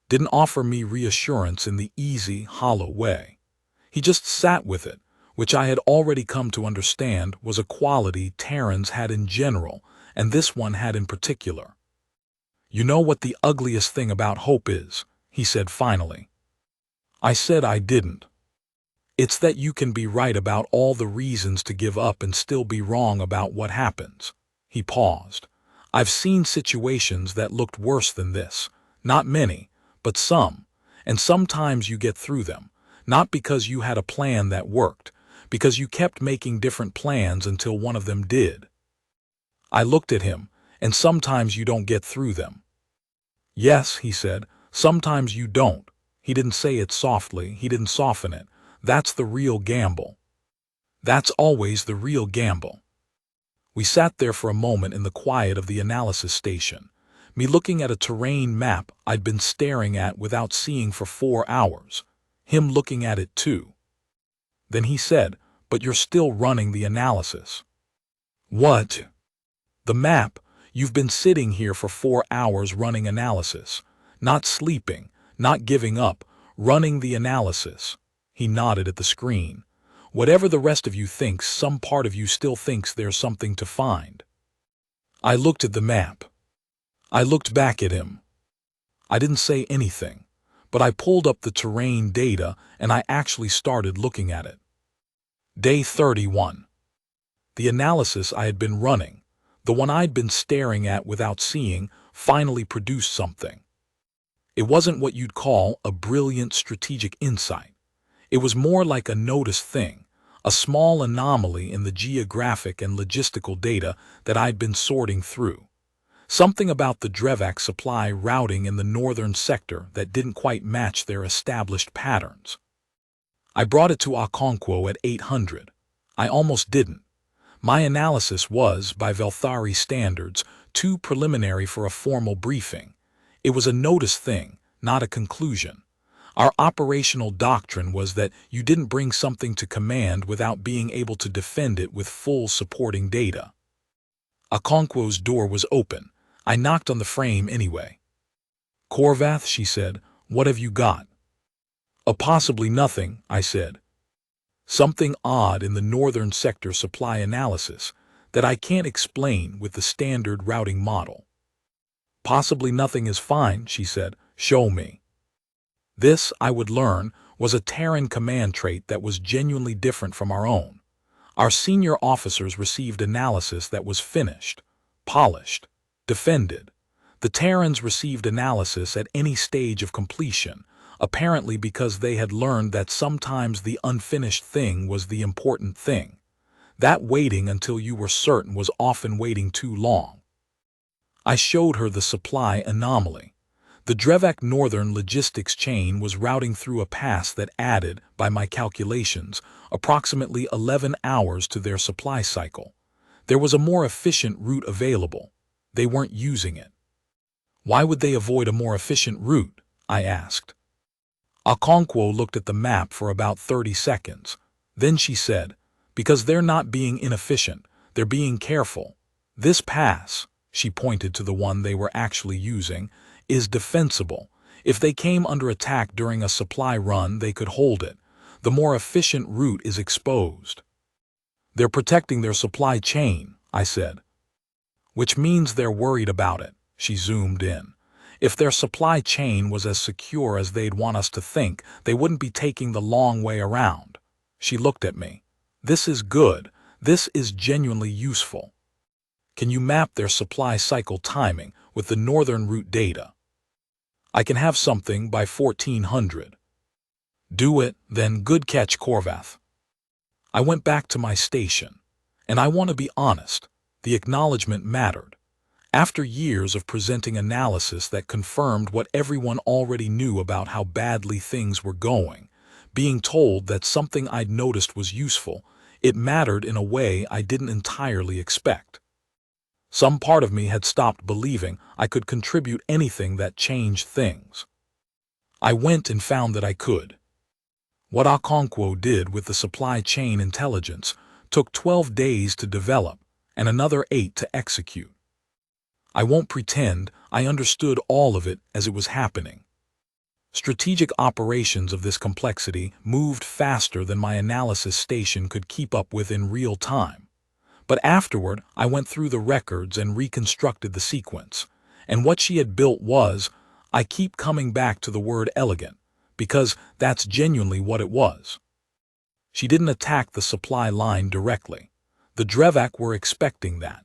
Didn't offer me reassurance in the easy, hollow way. He just sat with it, which I had already come to understand was a quality Terrans had in general, and this one had in particular. "You know what the ugliest thing about hope is?" he said finally. I said I didn't. "It's that you can be right about all the reasons to give up and still be wrong about what happens." He paused. "I've seen situations that looked worse than this. Not many, but some. And sometimes you get through them, not because you had a plan that worked, because you kept making different plans until one of them did." I looked at him, "And sometimes you don't get through them." "Yes," he said, "sometimes you don't." He didn't say it softly, he didn't soften it. "That's the real gamble. That's always the real gamble." We sat there for a moment in the quiet of the analysis station, me looking at a terrain map I'd been staring at without seeing for 4 hours, him looking at it too. Then he said, "But you're still running the analysis." "What?" "The map. You've been sitting here for 4 hours running analysis. Not sleeping, not giving up, running the analysis." He nodded at the screen. "Whatever the rest of you thinks, some part of you still thinks there's something to find." I looked at the map. I looked back at him. I didn't say anything, but I pulled up the terrain data and I actually started looking at it. Day 31. The analysis I had been running, the one I'd been staring at without seeing, finally produced something. It wasn't what you'd call a brilliant strategic insight. It was more like a noticed thing, a small anomaly in the geographic and logistical data that I'd been sorting through. Something about the Drevakh supply routing in the northern sector that didn't quite match their established patterns. I brought it to Okonkwo at 800. I almost didn't. My analysis was, by Velthari standards, too preliminary for a formal briefing. It was a noticed thing, not a conclusion. Our operational doctrine was that you didn't bring something to command without being able to defend it with full supporting data. Okonkwo's door was open. I knocked on the frame anyway. "Corvath," she said, "what have you got?" Possibly nothing, I said. Something odd in the northern sector supply analysis that I can't explain with the standard routing model. Possibly nothing is fine, she said. Show me. This, I would learn, was a Terran command trait that was genuinely different from our own. Our senior officers received analysis that was finished, polished, defended. The Terrans received analysis at any stage of completion, apparently because they had learned that sometimes the unfinished thing was the important thing. That waiting until you were certain was often waiting too long. I showed her the supply anomaly. The Drevakh Northern logistics chain was routing through a pass that added, by my calculations, approximately 11 hours to their supply cycle. There was a more efficient route available. They weren't using it. Why would they avoid a more efficient route? I asked. Okonkwo looked at the map for about 30 seconds. Then she said, because they're not being inefficient, they're being careful. This pass, she pointed to the one they were actually using, is defensible. If they came under attack during a supply run, they could hold it. The more efficient route is exposed. They're protecting their supply chain, I said. Which means they're worried about it, she zoomed in. If their supply chain was as secure as they'd want us to think, they wouldn't be taking the long way around. She looked at me. This is good. This is genuinely useful. Can you map their supply cycle timing with the northern route data? I can have something by 1400. Do it, then. Good catch, Korvath. I went back to my station, and I want to be honest, the acknowledgement mattered. After years of presenting analysis that confirmed what everyone already knew about how badly things were going, being told that something I'd noticed was useful, it mattered in a way I didn't entirely expect. Some part of me had stopped believing I could contribute anything that changed things. I went and found that I could. What Okonkwo did with the supply chain intelligence took 12 days to develop and another 8 to execute. I won't pretend I understood all of it as it was happening. Strategic operations of this complexity moved faster than my analysis station could keep up with in real time. But afterward, I went through the records and reconstructed the sequence. And what she had built was, I keep coming back to the word elegant, because that's genuinely what it was. She didn't attack the supply line directly. The Drevakh were expecting that.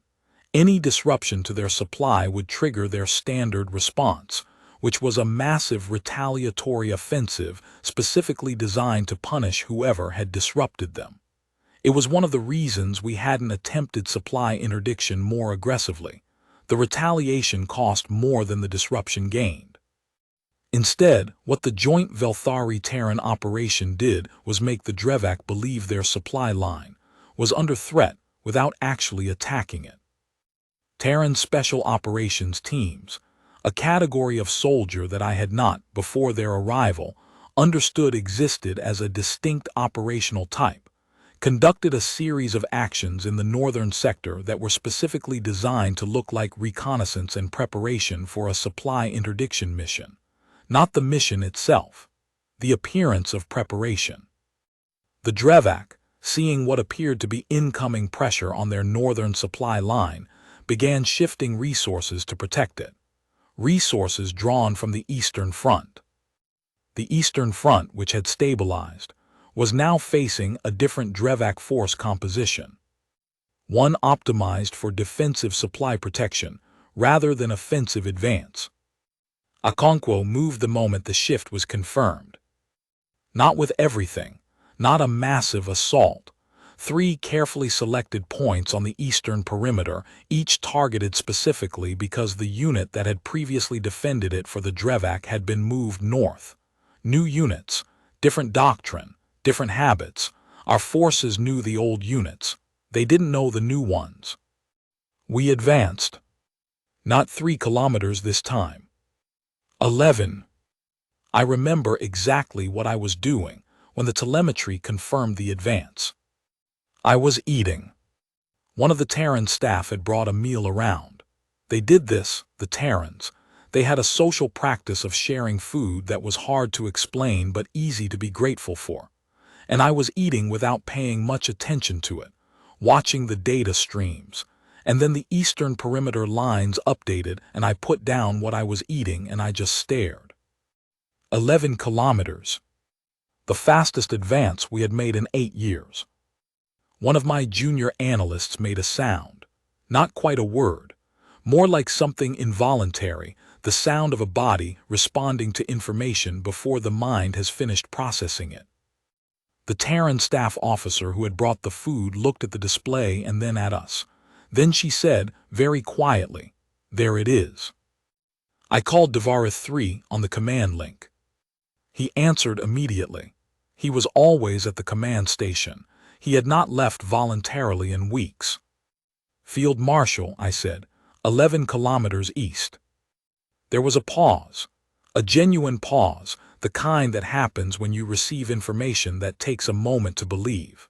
Any disruption to their supply would trigger their standard response, which was a massive retaliatory offensive specifically designed to punish whoever had disrupted them. It was one of the reasons we hadn't attempted supply interdiction more aggressively. The retaliation cost more than the disruption gained. Instead, what the joint Velthari Terran operation did was make the Drevakh believe their supply line was under threat without actually attacking it. Terran Special Operations Teams, a category of soldier that I had not, before their arrival, understood existed as a distinct operational type, conducted a series of actions in the northern sector that were specifically designed to look like reconnaissance and preparation for a supply interdiction mission. Not the mission itself, the appearance of preparation. The Drevakh, seeing what appeared to be incoming pressure on their northern supply line, began shifting resources to protect it. Resources drawn from the Eastern Front. The Eastern Front, which had stabilized, was now facing a different Drevakh force composition. One optimized for defensive supply protection rather than offensive advance. Okonkwo moved the moment the shift was confirmed. Not with everything, not a massive assault. 3 carefully selected points on the eastern perimeter, each targeted specifically because the unit that had previously defended it for the Drevakh had been moved north. New units, different doctrine, different habits. Our forces knew the old units. They didn't know the new ones. We advanced. Not 3 kilometers this time. 11. I remember exactly what I was doing when the telemetry confirmed the advance. I was eating. One of the Terran staff had brought a meal around. They did this, the Terrans, They had a social practice of sharing food that was hard to explain but easy to be grateful for. And I was eating without paying much attention to it, watching the data streams. And then the eastern perimeter lines updated and I put down what I was eating and I just stared. 11 kilometers. The fastest advance we had made in 8 years. One of my junior analysts made a sound. Not quite a word. More like something involuntary, the sound of a body responding to information before the mind has finished processing it. The Terran staff officer who had brought the food looked at the display and then at us. Then she said, very quietly, "There it is." I called Drevakh 3 on the command link. He answered immediately. He was always at the command station. He had not left voluntarily in weeks. "Field Marshal," I said, 11 kilometers east. There was a pause. A genuine pause, the kind that happens when you receive information that takes a moment to believe.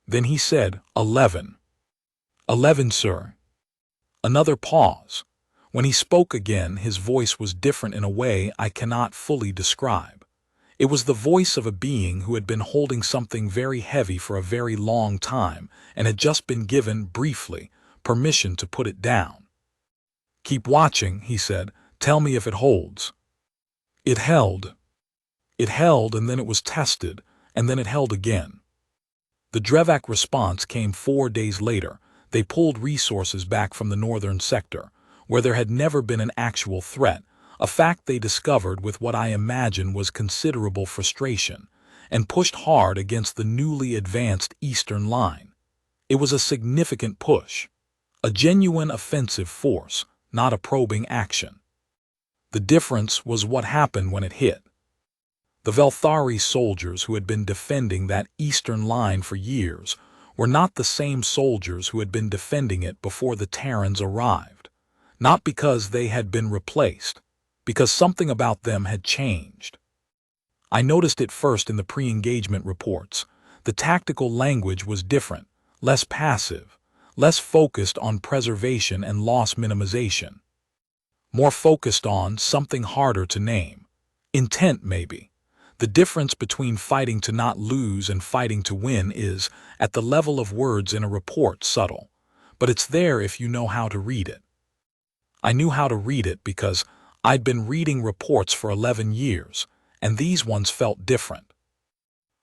Then he said, 11. 11, sir. Another pause. When he spoke again, his voice was different in a way I cannot fully describe. It was the voice of a being who had been holding something very heavy for a very long time and had just been given, briefly, permission to put it down. "Keep watching," he said. "Tell me if it holds." It held. It held, and then it was tested, and then it held again. The Drevakh response came 4 days later. They pulled resources back from the northern sector, where there had never been an actual threat, a fact they discovered with what I imagine was considerable frustration, and pushed hard against the newly advanced eastern line. It was a significant push, a genuine offensive force, not a probing action. The difference was what happened when it hit. The Velthari soldiers who had been defending that eastern line for years were not the same soldiers who had been defending it before the Terrans arrived. Not because they had been replaced, because something about them had changed. I noticed it first in the pre-engagement reports. The tactical language was different, less passive, less focused on preservation and loss minimization. More focused on something harder to name. Intent, maybe. The difference between fighting to not lose and fighting to win is, at the level of words in a report, subtle. But it's there if you know how to read it. I knew how to read it because I'd been reading reports for 11 years, and these ones felt different.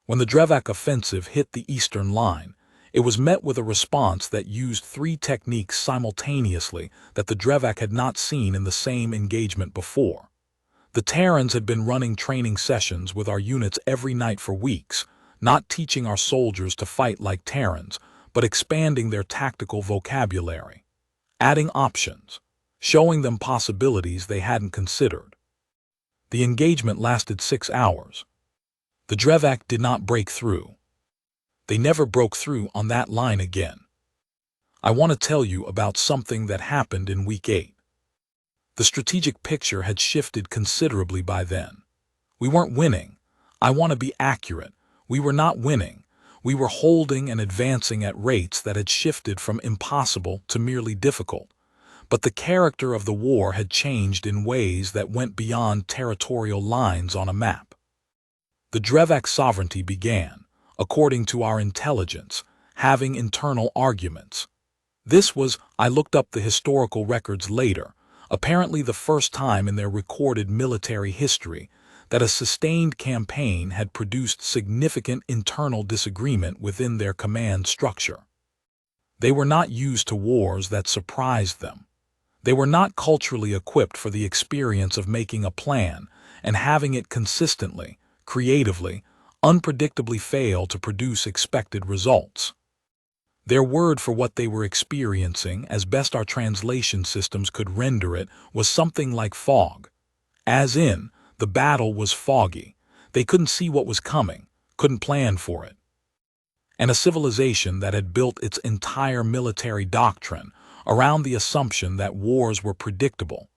When the Drevakh offensive hit the eastern line, it was met with a response that used 3 techniques simultaneously that the Drevakh had not seen in the same engagement before. The Terrans had been running training sessions with our units every night for weeks, not teaching our soldiers to fight like Terrans, but expanding their tactical vocabulary, adding options, showing them possibilities they hadn't considered. The engagement lasted 6 hours. The Drevakh did not break through. They never broke through on that line again. I want to tell you about something that happened in week 8. The strategic picture had shifted considerably by then. We weren't winning. I want to be accurate. We were not winning. We were holding and advancing at rates that had shifted from impossible to merely difficult. But the character of the war had changed in ways that went beyond territorial lines on a map. The Drevakh Sovereignty began, according to our intelligence, having internal arguments. This was, I looked up the historical records later, apparently the first time in their recorded military history that a sustained campaign had produced significant internal disagreement within their command structure. They were not used to wars that surprised them. They were not culturally equipped for the experience of making a plan and having it consistently, creatively, unpredictably fail to produce expected results. Their word for what they were experiencing, as best our translation systems could render it, was something like fog. As in, the battle was foggy. They couldn't see what was coming, couldn't plan for it. And a civilization that had built its entire military doctrine around the assumption that wars were predictable,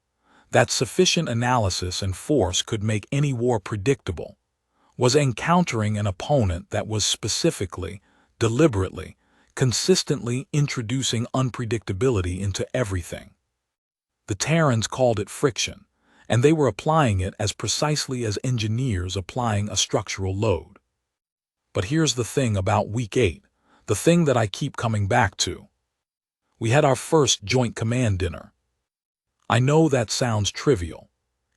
that sufficient analysis and force could make any war predictable, was encountering an opponent that was specifically, deliberately, consistently introducing unpredictability into everything. The Terrans called it friction, and they were applying it as precisely as engineers applying a structural load. But here's the thing about Week 8, the thing that I keep coming back to. We had our first joint command dinner. I know that sounds trivial.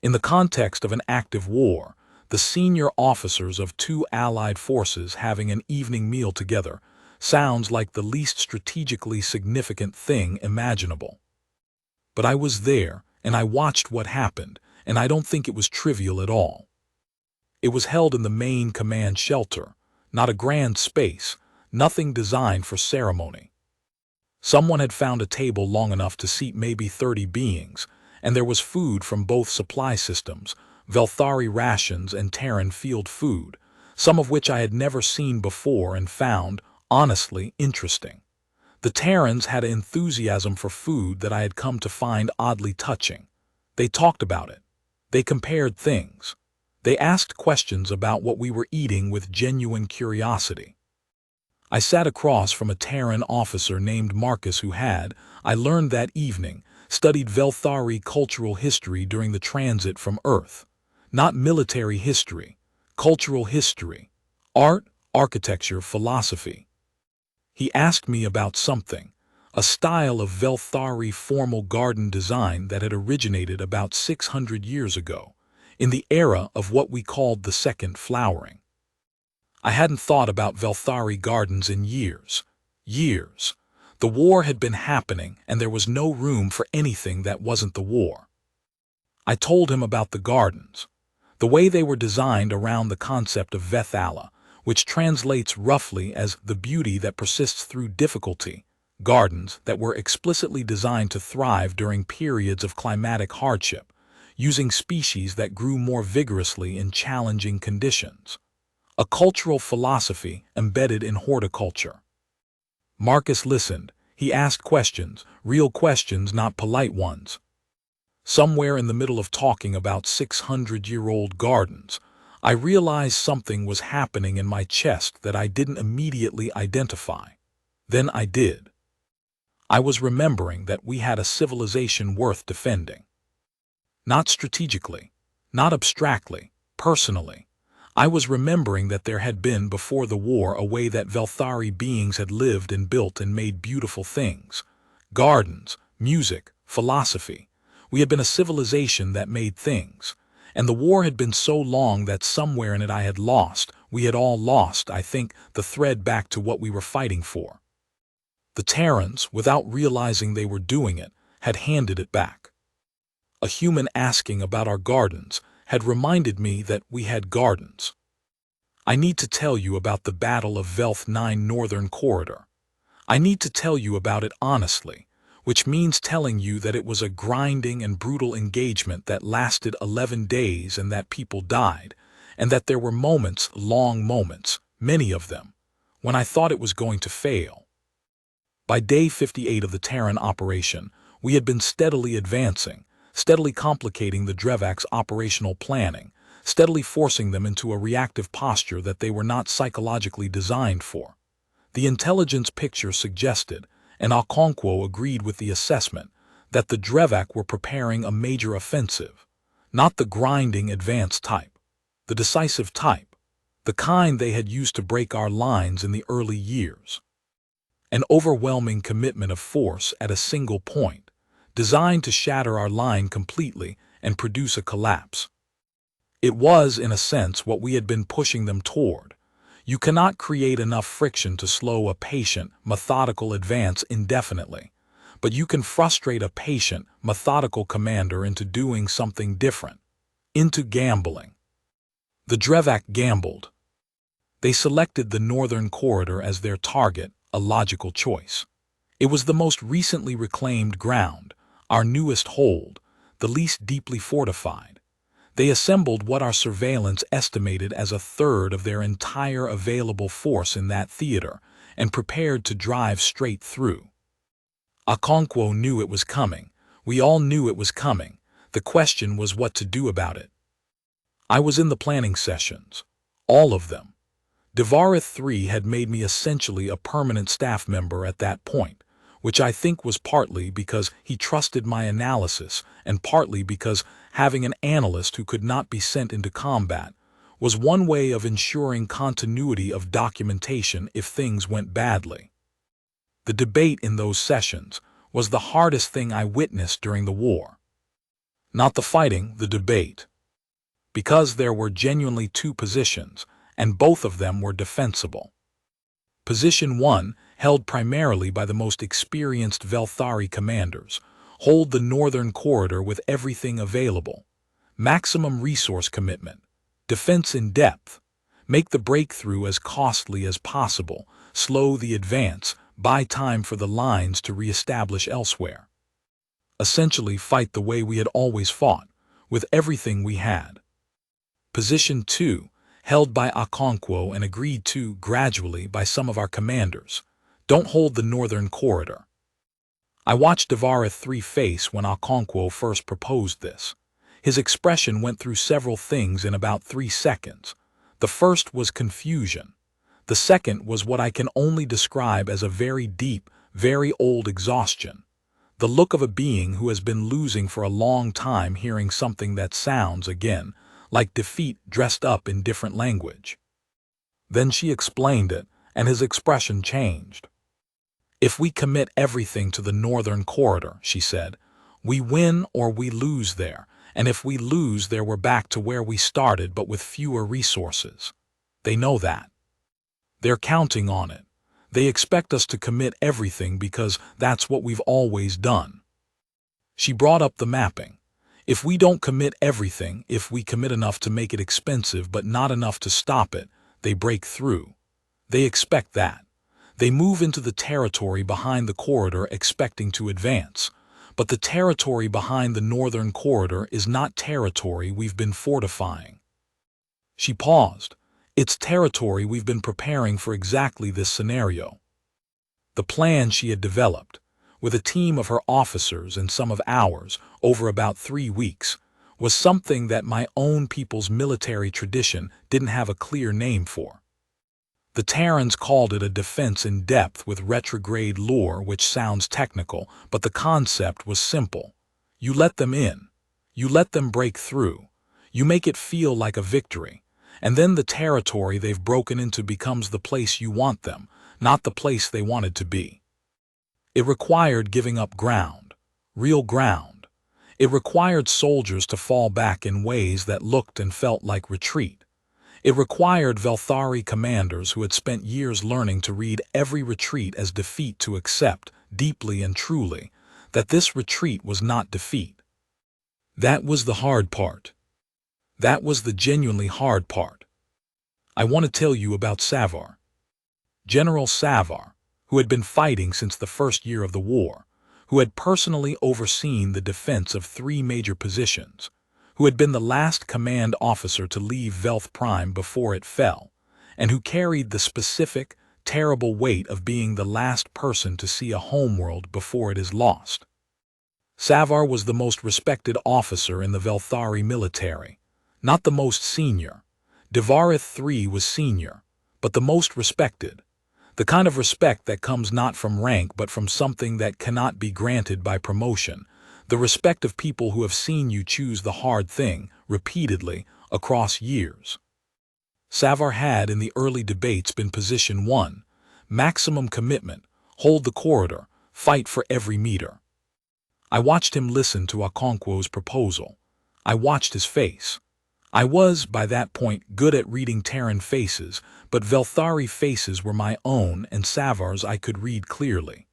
In the context of an active war, the senior officers of two allied forces having an evening meal together sounds like the least strategically significant thing imaginable. But I was there, and I watched what happened, and I don't think it was trivial at all. It was held in the main command shelter, not a grand space, nothing designed for ceremony. Someone had found a table long enough to seat maybe 30 beings, and there was food from both supply systems, Velthari rations and Terran field food, some of which I had never seen before and found, honestly, interesting. The Terrans had an enthusiasm for food that I had come to find oddly touching. They talked about it. They compared things. They asked questions about what we were eating with genuine curiosity. I sat across from a Terran officer named Marcus who had, I learned that evening, studied Velthari cultural history during the transit from Earth. Not military history, cultural history, art, architecture, philosophy. He asked me about something, a style of Velthari formal garden design that had originated about 600 years ago, in the era of what we called the second flowering. I hadn't thought about Velthari gardens in years. The war had been happening, and there was no room for anything that wasn't the war. I told him about the gardens, the way they were designed around the concept of Velthari, which translates roughly as the beauty that persists through difficulty, gardens that were explicitly designed to thrive during periods of climatic hardship, using species that grew more vigorously in challenging conditions. A cultural philosophy embedded in horticulture. Marcus listened. He asked questions, real questions, not polite ones. Somewhere in the middle of talking about 600-year-old gardens, I realized something was happening in my chest that I didn't immediately identify. Then I did. I was remembering that we had a civilization worth defending. Not strategically, not abstractly, personally. I was remembering that there had been before the war a way that Velthari beings had lived and built and made beautiful things. Gardens, music, philosophy. We had been a civilization that made things. And the war had been so long that somewhere in it I had lost, we had all lost, I think, the thread back to what we were fighting for. The Terrans, without realizing they were doing it, had handed it back. A human asking about our gardens had reminded me that we had gardens. I need to tell you about the Battle of Velth 9 Northern Corridor. I need to tell you about it honestly, which means telling you that it was a grinding and brutal engagement that lasted 11 days and that people died, and that there were moments, long moments, many of them, when I thought it was going to fail. By day 58 of the Terran operation, we had been steadily advancing, steadily complicating the Drevakh's operational planning, steadily forcing them into a reactive posture that they were not psychologically designed for. The intelligence picture suggested, and Okonkwo agreed with the assessment, that the Drevakh were preparing a major offensive, not the grinding advanced type, the decisive type, the kind they had used to break our lines in the early years. An overwhelming commitment of force at a single point, designed to shatter our line completely and produce a collapse. It was, in a sense, what we had been pushing them toward. You cannot create enough friction to slow a patient, methodical advance indefinitely, but you can frustrate a patient, methodical commander into doing something different, into gambling. The Drevakh gambled. They selected the Northern Corridor as their target, a logical choice. It was the most recently reclaimed ground, our newest hold, the least deeply fortified. They assembled what our surveillance estimated as a third of their entire available force in that theater and prepared to drive straight through. Okonkwo knew it was coming. We all knew it was coming. The question was what to do about it. I was in the planning sessions. All of them. Devarith III had made me essentially a permanent staff member at that point, which I think was partly because he trusted my analysis and partly because having an analyst who could not be sent into combat was one way of ensuring continuity of documentation if things went badly. The debate in those sessions was the hardest thing I witnessed during the war. Not the fighting, the debate. Because there were genuinely two positions, and both of them were defensible. Position 1, held primarily by the most experienced Velthari commanders, hold the northern corridor with everything available, maximum resource commitment, defense in depth, make the breakthrough as costly as possible, slow the advance, buy time for the lines to re-establish elsewhere. Essentially fight the way we had always fought, with everything we had. Position 2, held by Okonkwo and agreed to gradually by some of our commanders, don't hold the northern corridor. I watched Drevakh III face when Okonkwo first proposed this. His expression went through several things in about 3 seconds. The first was confusion. The second was what I can only describe as a very deep, very old exhaustion. The look of a being who has been losing for a long time hearing something that sounds, again, like defeat dressed up in different language. Then she explained it, and his expression changed. If we commit everything to the northern corridor, she said, we win or we lose there, and if we lose there we're back to where we started but with fewer resources. They know that. They're counting on it. They expect us to commit everything because that's what we've always done. She brought up the mapping. If we don't commit everything, if we commit enough to make it expensive but not enough to stop it, they break through. They expect that. They move into the territory behind the corridor expecting to advance. But the territory behind the northern corridor is not territory we've been fortifying. She paused. It's territory we've been preparing for exactly this scenario. The plan she had developed, with a team of her officers and some of ours, over about 3 weeks, was something that my own people's military tradition didn't have a clear name for. The Terrans called it a defense in depth with retrograde lore, which sounds technical, but the concept was simple. You let them in. You let them break through. You make it feel like a victory. And then the territory they've broken into becomes the place you want them, not the place they wanted to be. It required giving up ground, real ground. It required soldiers to fall back in ways that looked and felt like retreat. It required Velthari commanders who had spent years learning to read every retreat as defeat to accept, deeply and truly, that this retreat was not defeat. That was the hard part. That was the genuinely hard part. I want to tell you about Savar. General Savar, who had been fighting since the first year of the war, who had personally overseen the defense of 3 major positions, who had been the last command officer to leave Velth Prime before it fell, and who carried the specific, terrible weight of being the last person to see a homeworld before it is lost. Savar was the most respected officer in the Velthari military, not the most senior. Drevakh III was senior, but the most respected. The kind of respect that comes not from rank but from something that cannot be granted by promotion, the respect of people who have seen you choose the hard thing, repeatedly, across years. Savar had in the early debates been position 1, maximum commitment, hold the corridor, fight for every meter. I watched him listen to Okonkwo's proposal. I watched his face. I was, by that point, good at reading Terran faces, but Velthari faces were my own and Savar's I could read clearly.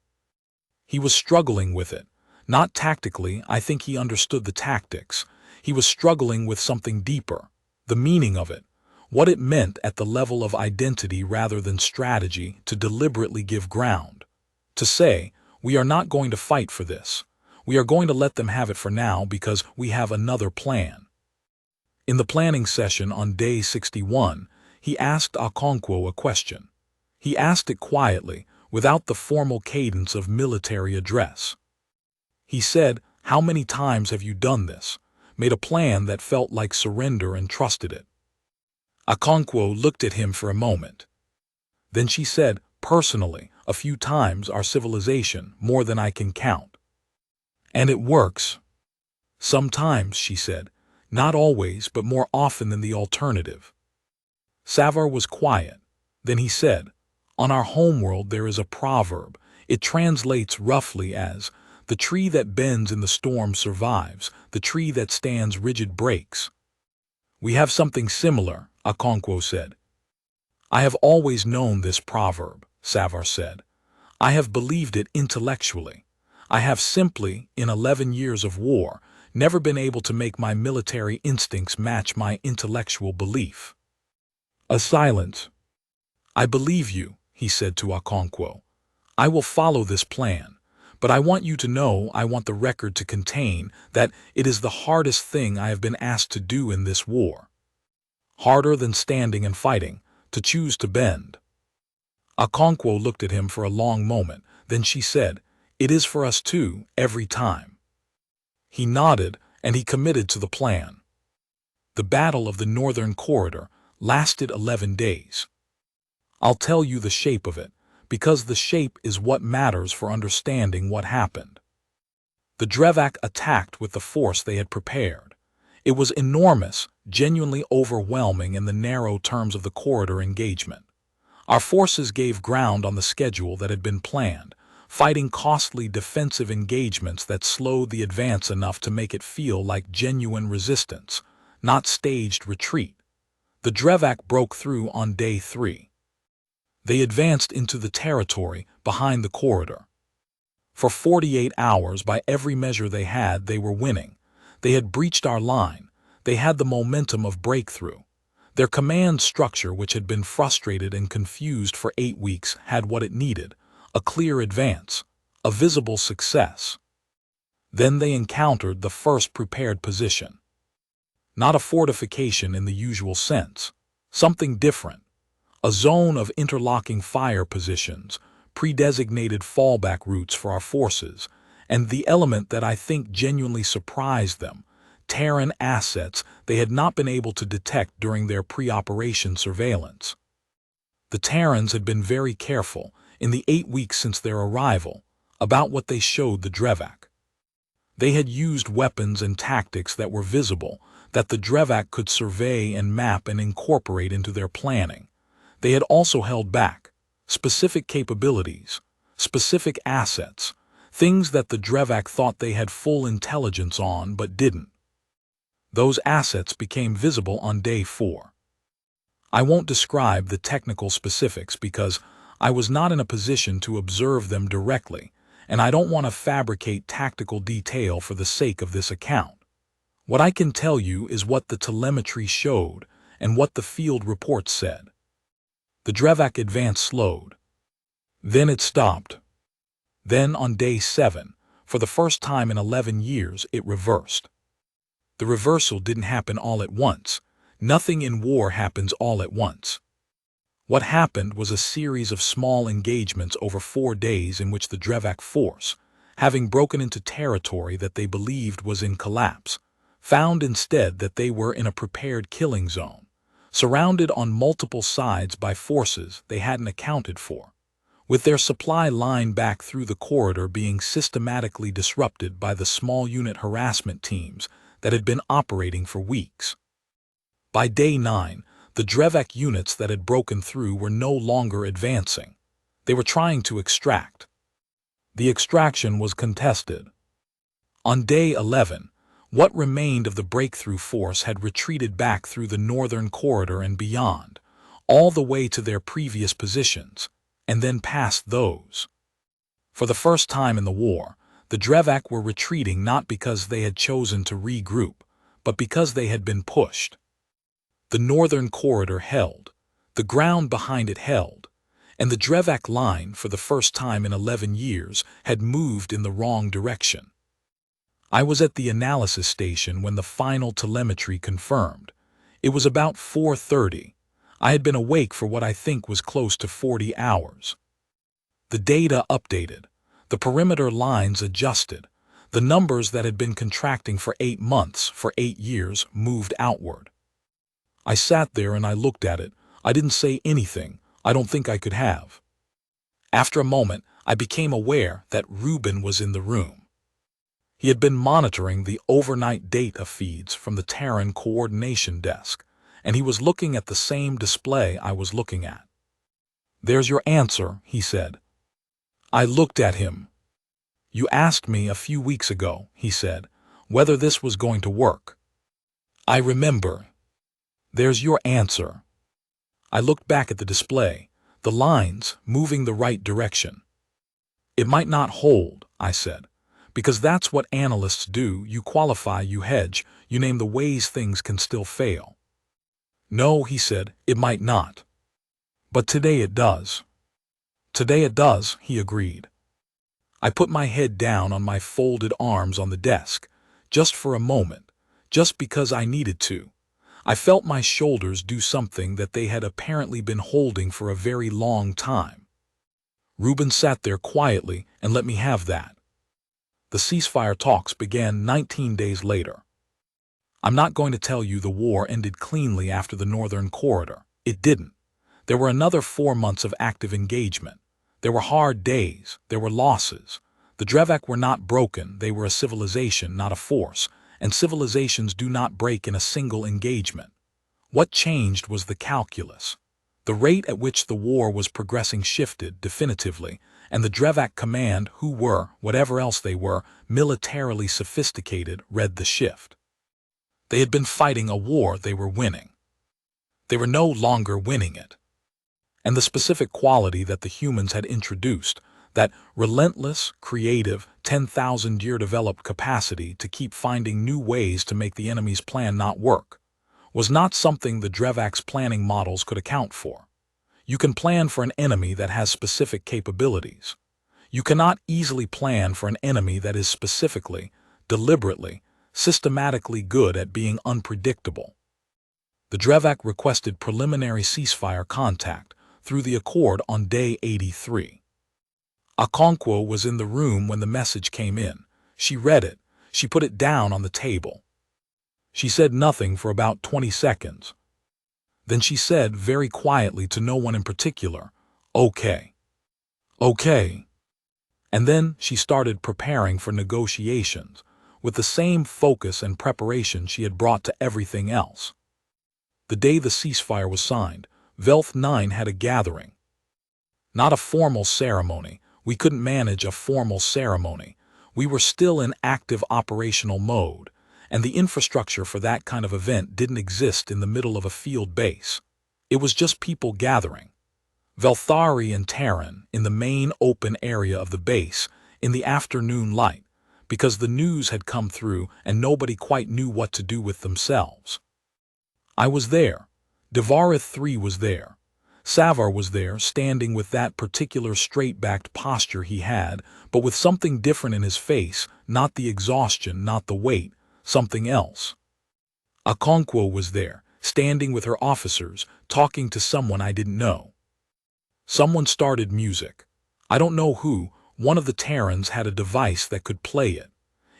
He was struggling with it. Not tactically, I think he understood the tactics. He was struggling with something deeper, the meaning of it, what it meant at the level of identity rather than strategy to deliberately give ground. To say, we are not going to fight for this. We are going to let them have it for now because we have another plan. In the planning session on day 61, he asked Okonkwo a question. He asked it quietly, without the formal cadence of military address. He said, "How many times have you done this?" Made a plan that felt like surrender and trusted it. Okonkwo looked at him for a moment. Then she said, personally, a few times our civilization, more than I can count. And it works. Sometimes, she said. Not always, but more often than the alternative. Savar was quiet. Then he said, "On our homeworld there is a proverb. It translates roughly as, 'The tree that bends in the storm survives, the tree that stands rigid breaks.'" "We have something similar," Okonkwo said. "I have always known this proverb," Savar said. "I have believed it intellectually. I have simply, in 11 years of war, never been able to make my military instincts match my intellectual belief." A silence. "I believe you," he said to Okonkwo. "I will follow this plan, but I want you to know, I want the record to contain, that it is the hardest thing I have been asked to do in this war. Harder than standing and fighting, to choose to bend." Okonkwo looked at him for a long moment, then she said, "It is for us too, every time." He nodded, and he committed to the plan. The Battle of the Northern Corridor lasted 11 days. I'll tell you the shape of it, because the shape is what matters for understanding what happened. The Drevakh attacked with the force they had prepared. It was enormous, genuinely overwhelming in the narrow terms of the corridor engagement. Our forces gave ground on the schedule that had been planned, fighting costly defensive engagements that slowed the advance enough to make it feel like genuine resistance, not staged retreat. The Drevakh broke through on day 3. They advanced into the territory behind the corridor. For 48 hours, by every measure they were winning. They had breached our line. They had the momentum of breakthrough. Their command structure, which had been frustrated and confused for 8 weeks, had what it needed: a clear advance, a visible success. Then they encountered the first prepared position. Not a fortification in the usual sense. Something different. A zone of interlocking fire positions, pre-designated fallback routes for our forces, and the element that I think genuinely surprised them: Terran assets they had not been able to detect during their pre-operation surveillance. The Terrans had been very careful, in the 8 weeks since their arrival, about what they showed the Drevakh. They had used weapons and tactics that were visible, that the Drevakh could survey and map and incorporate into their planning. They had also held back specific capabilities, specific assets, things that the Drevakh thought they had full intelligence on but didn't. Those assets became visible on day 4. I won't describe the technical specifics because I was not in a position to observe them directly, and I don't want to fabricate tactical detail for the sake of this account. What I can tell you is what the telemetry showed and what the field reports said. The Drevakh advance slowed. Then it stopped. Then on day 7, for the first time in 11 years, it reversed. The reversal didn't happen all at once. Nothing in war happens all at once. What happened was a series of small engagements over 4 days in which the Drevakh force, having broken into territory that they believed was in collapse, found instead that they were in a prepared killing zone, surrounded on multiple sides by forces they hadn't accounted for, with their supply line back through the corridor being systematically disrupted by the small unit harassment teams that had been operating for weeks. By day 9, the Drevakh units that had broken through were no longer advancing. They were trying to extract. The extraction was contested. On day 11, what remained of the breakthrough force had retreated back through the northern corridor and beyond, all the way to their previous positions, and then past those. For the first time in the war, the Drevakh were retreating not because they had chosen to regroup, but because they had been pushed. The northern corridor held, the ground behind it held, and the Drevakh line, for the first time in 11 years, had moved in the wrong direction. I was at the analysis station when the final telemetry confirmed. It was about 4:30. I had been awake for what I think was close to 40 hours. The data updated, the perimeter lines adjusted, the numbers that had been contracting for 8 months, for 8 years, moved outward. I sat there and I looked at it. I didn't say anything. I don't think I could have. After a moment, I became aware that Reuben was in the room. He had been monitoring the overnight data feeds from the Terran coordination desk, and he was looking at the same display I was looking at. "There's your answer," he said. I looked at him. "You asked me a few weeks ago," he said, "whether this was going to work." "I remember." "There's your answer." I looked back at the display, the lines moving the right direction. "It might not hold," I said, "because that's what analysts do. You qualify, you hedge, you name the ways things can still fail." "No," he said, "it might not. But today it does." "Today it does," he agreed. I put my head down on my folded arms on the desk, just for a moment, just because I needed to. I felt my shoulders do something that they had apparently been holding for a very long time. Reuben sat there quietly and let me have that. The ceasefire talks began 19 days later. I'm not going to tell you the war ended cleanly after the Northern Corridor. It didn't. There were another 4 months of active engagement. There were hard days. There were losses. The Drevakh were not broken. They were a civilization, not a force, and civilizations do not break in a single engagement. What changed was the calculus. The rate at which the war was progressing shifted definitively, and the Drevakh command, who were, whatever else they were, militarily sophisticated, read the shift. They had been fighting a war they were winning. They were no longer winning it. And the specific quality that the humans had introduced, that relentless, creative, 10,000-year developed capacity to keep finding new ways to make the enemy's plan not work, was not something the Drevakh's planning models could account for. You can plan for an enemy that has specific capabilities. You cannot easily plan for an enemy that is specifically, deliberately, systematically good at being unpredictable. The Drevakh requested preliminary ceasefire contact through the accord on day 83. Okonkwo was in the room when the message came in. She read it. She put it down on the table. She said nothing for about 20 seconds. Then she said very quietly to no one in particular, "Okay. Okay." And then she started preparing for negotiations, with the same focus and preparation she had brought to everything else. The day the ceasefire was signed, Velth 9 had a gathering. Not a formal ceremony. We couldn't manage a formal ceremony. We were still in active operational mode, and the infrastructure for that kind of event didn't exist in the middle of a field base. It was just people gathering. Velthari and Terran in the main open area of the base in the afternoon light, because the news had come through and nobody quite knew what to do with themselves. I was there. Devarith 3 was there. Savar was there, standing with that particular straight-backed posture he had, but with something different in his face, not the exhaustion, not the weight, something else. Okonkwo was there, standing with her officers, talking to someone I didn't know. Someone started music. I don't know who. One of the Terrans had a device that could play it.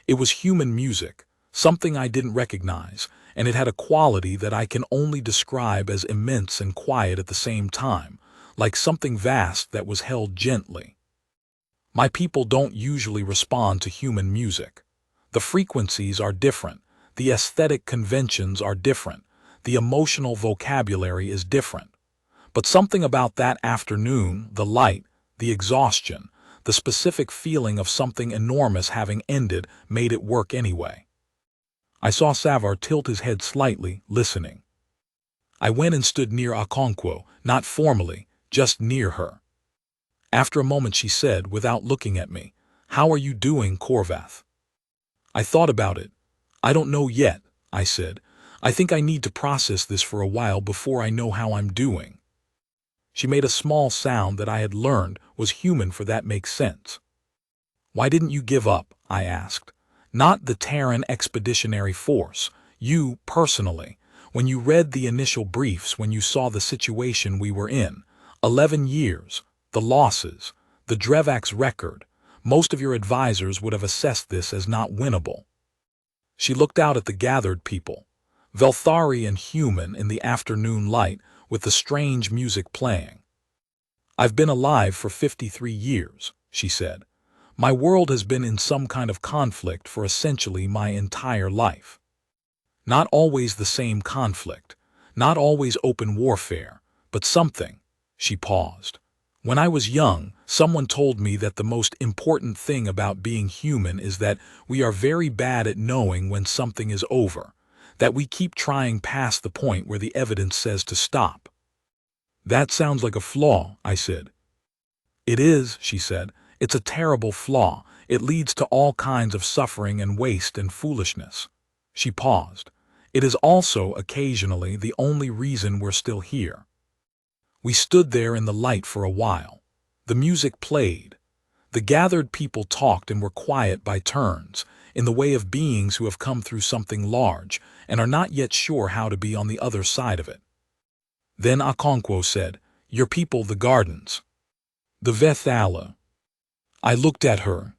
It was human music, something I didn't recognize, and it had a quality that I can only describe as immense and quiet at the same time, like something vast that was held gently. My people don't usually respond to human music. The frequencies are different, the aesthetic conventions are different, the emotional vocabulary is different. But something about that afternoon, the light, the exhaustion, the specific feeling of something enormous having ended made it work anyway. I saw Savar tilt his head slightly, listening. I went and stood near Okonkwo, not formally, just near her. After a moment she said, without looking at me, "How are you doing, Korvath?" I thought about it. "I don't know yet," I said. "I think I need to process this for a while before I know how I'm doing." She made a small sound that I had learned was human, for that makes sense. "Why didn't you give up?" I asked. "Not the Terran Expeditionary Force, you personally, when you read the initial briefs, when you saw the situation we were in. 11 years, the losses, the Drevakh's record. Most of your advisors would have assessed this as not winnable." She looked out at the gathered people, Velthari and human in the afternoon light, with the strange music playing. I've been alive for 53 years, she said. My world has been in some kind of conflict for essentially my entire life. Not always the same conflict, not always open warfare, but something. She paused. When I was young, someone told me that the most important thing about being human is that we are very bad at knowing when something is over, that we keep trying past the point where the evidence says to stop. That sounds like a flaw, I said. It is, she said. It's a terrible flaw. It leads to all kinds of suffering and waste and foolishness. She paused. It is also, occasionally, the only reason we're still here. We stood there in the light for a while. The music played. The gathered people talked and were quiet by turns, in the way of beings who have come through something large and are not yet sure how to be on the other side of it. Then Okonkwo said, "Your people, the gardens. The Velthari." I looked at her.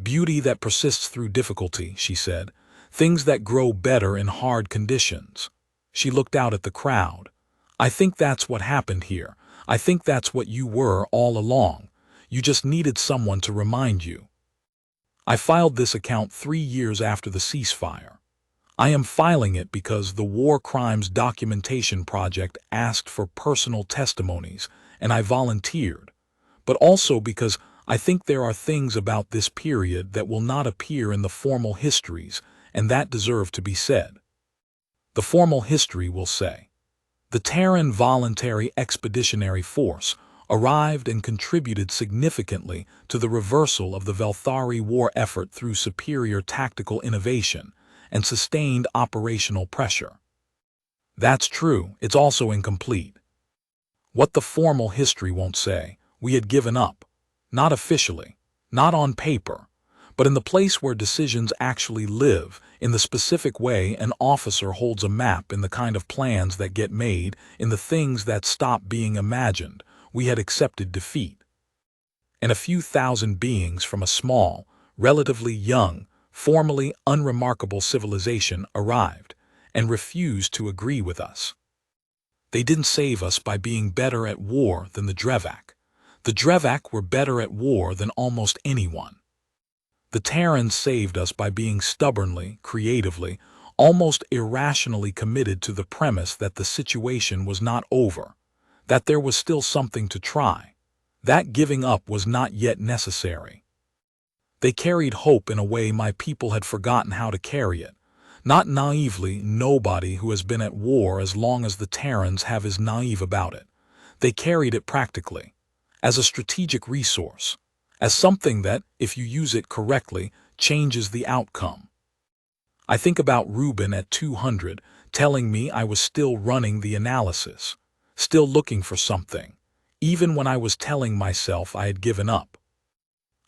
"Beauty that persists through difficulty," she said. "Things that grow better in hard conditions." She looked out at the crowd. "I think that's what happened here. I think that's what you were all along. You just needed someone to remind you." I filed this account 3 years after the ceasefire. I am filing it because the War Crimes Documentation Project asked for personal testimonies, and I volunteered, but also because I think there are things about this period that will not appear in the formal histories, and that deserve to be said. The formal history will say, "The Terran Voluntary Expeditionary Force arrived and contributed significantly to the reversal of the Velthari war effort through superior tactical innovation and sustained operational pressure." That's true, it's also incomplete. What the formal history won't say, we had given up. Not officially, not on paper, but in the place where decisions actually live, in the specific way an officer holds a map, in the kind of plans that get made, in the things that stop being imagined, we had accepted defeat. And a few thousand beings from a small, relatively young, formally unremarkable civilization arrived and refused to agree with us. They didn't save us by being better at war than the Drevakh. The Drevakh were better at war than almost anyone. The Terrans saved us by being stubbornly, creatively, almost irrationally committed to the premise that the situation was not over, that there was still something to try, that giving up was not yet necessary. They carried hope in a way my people had forgotten how to carry it. Not naively, nobody who has been at war as long as the Terrans have is naive about it. They carried it practically, as a strategic resource, as something that, if you use it correctly, changes the outcome. I think about Reuben at 200 telling me I was still running the analysis, still looking for something, even when I was telling myself I had given up.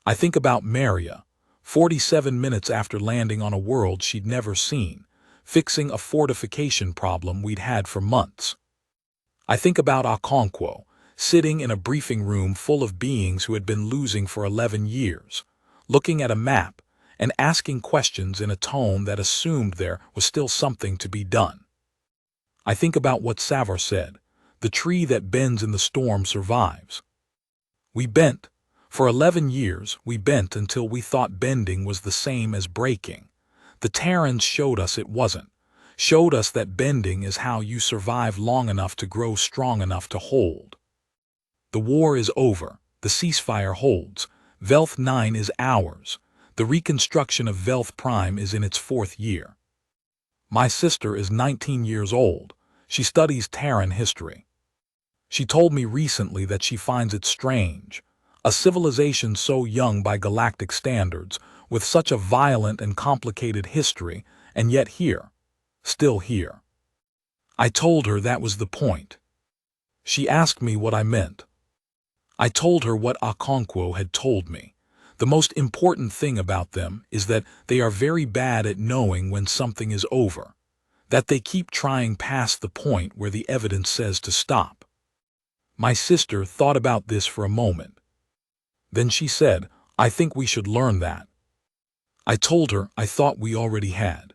I think about Maria, 47 minutes after landing on a world she'd never seen, fixing a fortification problem we'd had for months. I think about Okonkwo, sitting in a briefing room full of beings who had been losing for 11 years, looking at a map and asking questions in a tone that assumed there was still something to be done. I think about what Savar said, "The tree that bends in the storm survives." We bent. For 11 years, we bent until we thought bending was the same as breaking. The Terrans showed us it wasn't, showed us that bending is how you survive long enough to grow strong enough to hold. The war is over, the ceasefire holds, Velth 9 is ours, the reconstruction of Velth Prime is in its 4th year. My sister is 19 years old, she studies Terran history. She told me recently that she finds it strange, a civilization so young by galactic standards, with such a violent and complicated history, and yet here, still here. I told her that was the point. She asked me what I meant. I told her what Okonkwo had told me. The most important thing about them is that they are very bad at knowing when something is over, that they keep trying past the point where the evidence says to stop. My sister thought about this for a moment. Then she said, "I think we should learn that." I told her I thought we already had.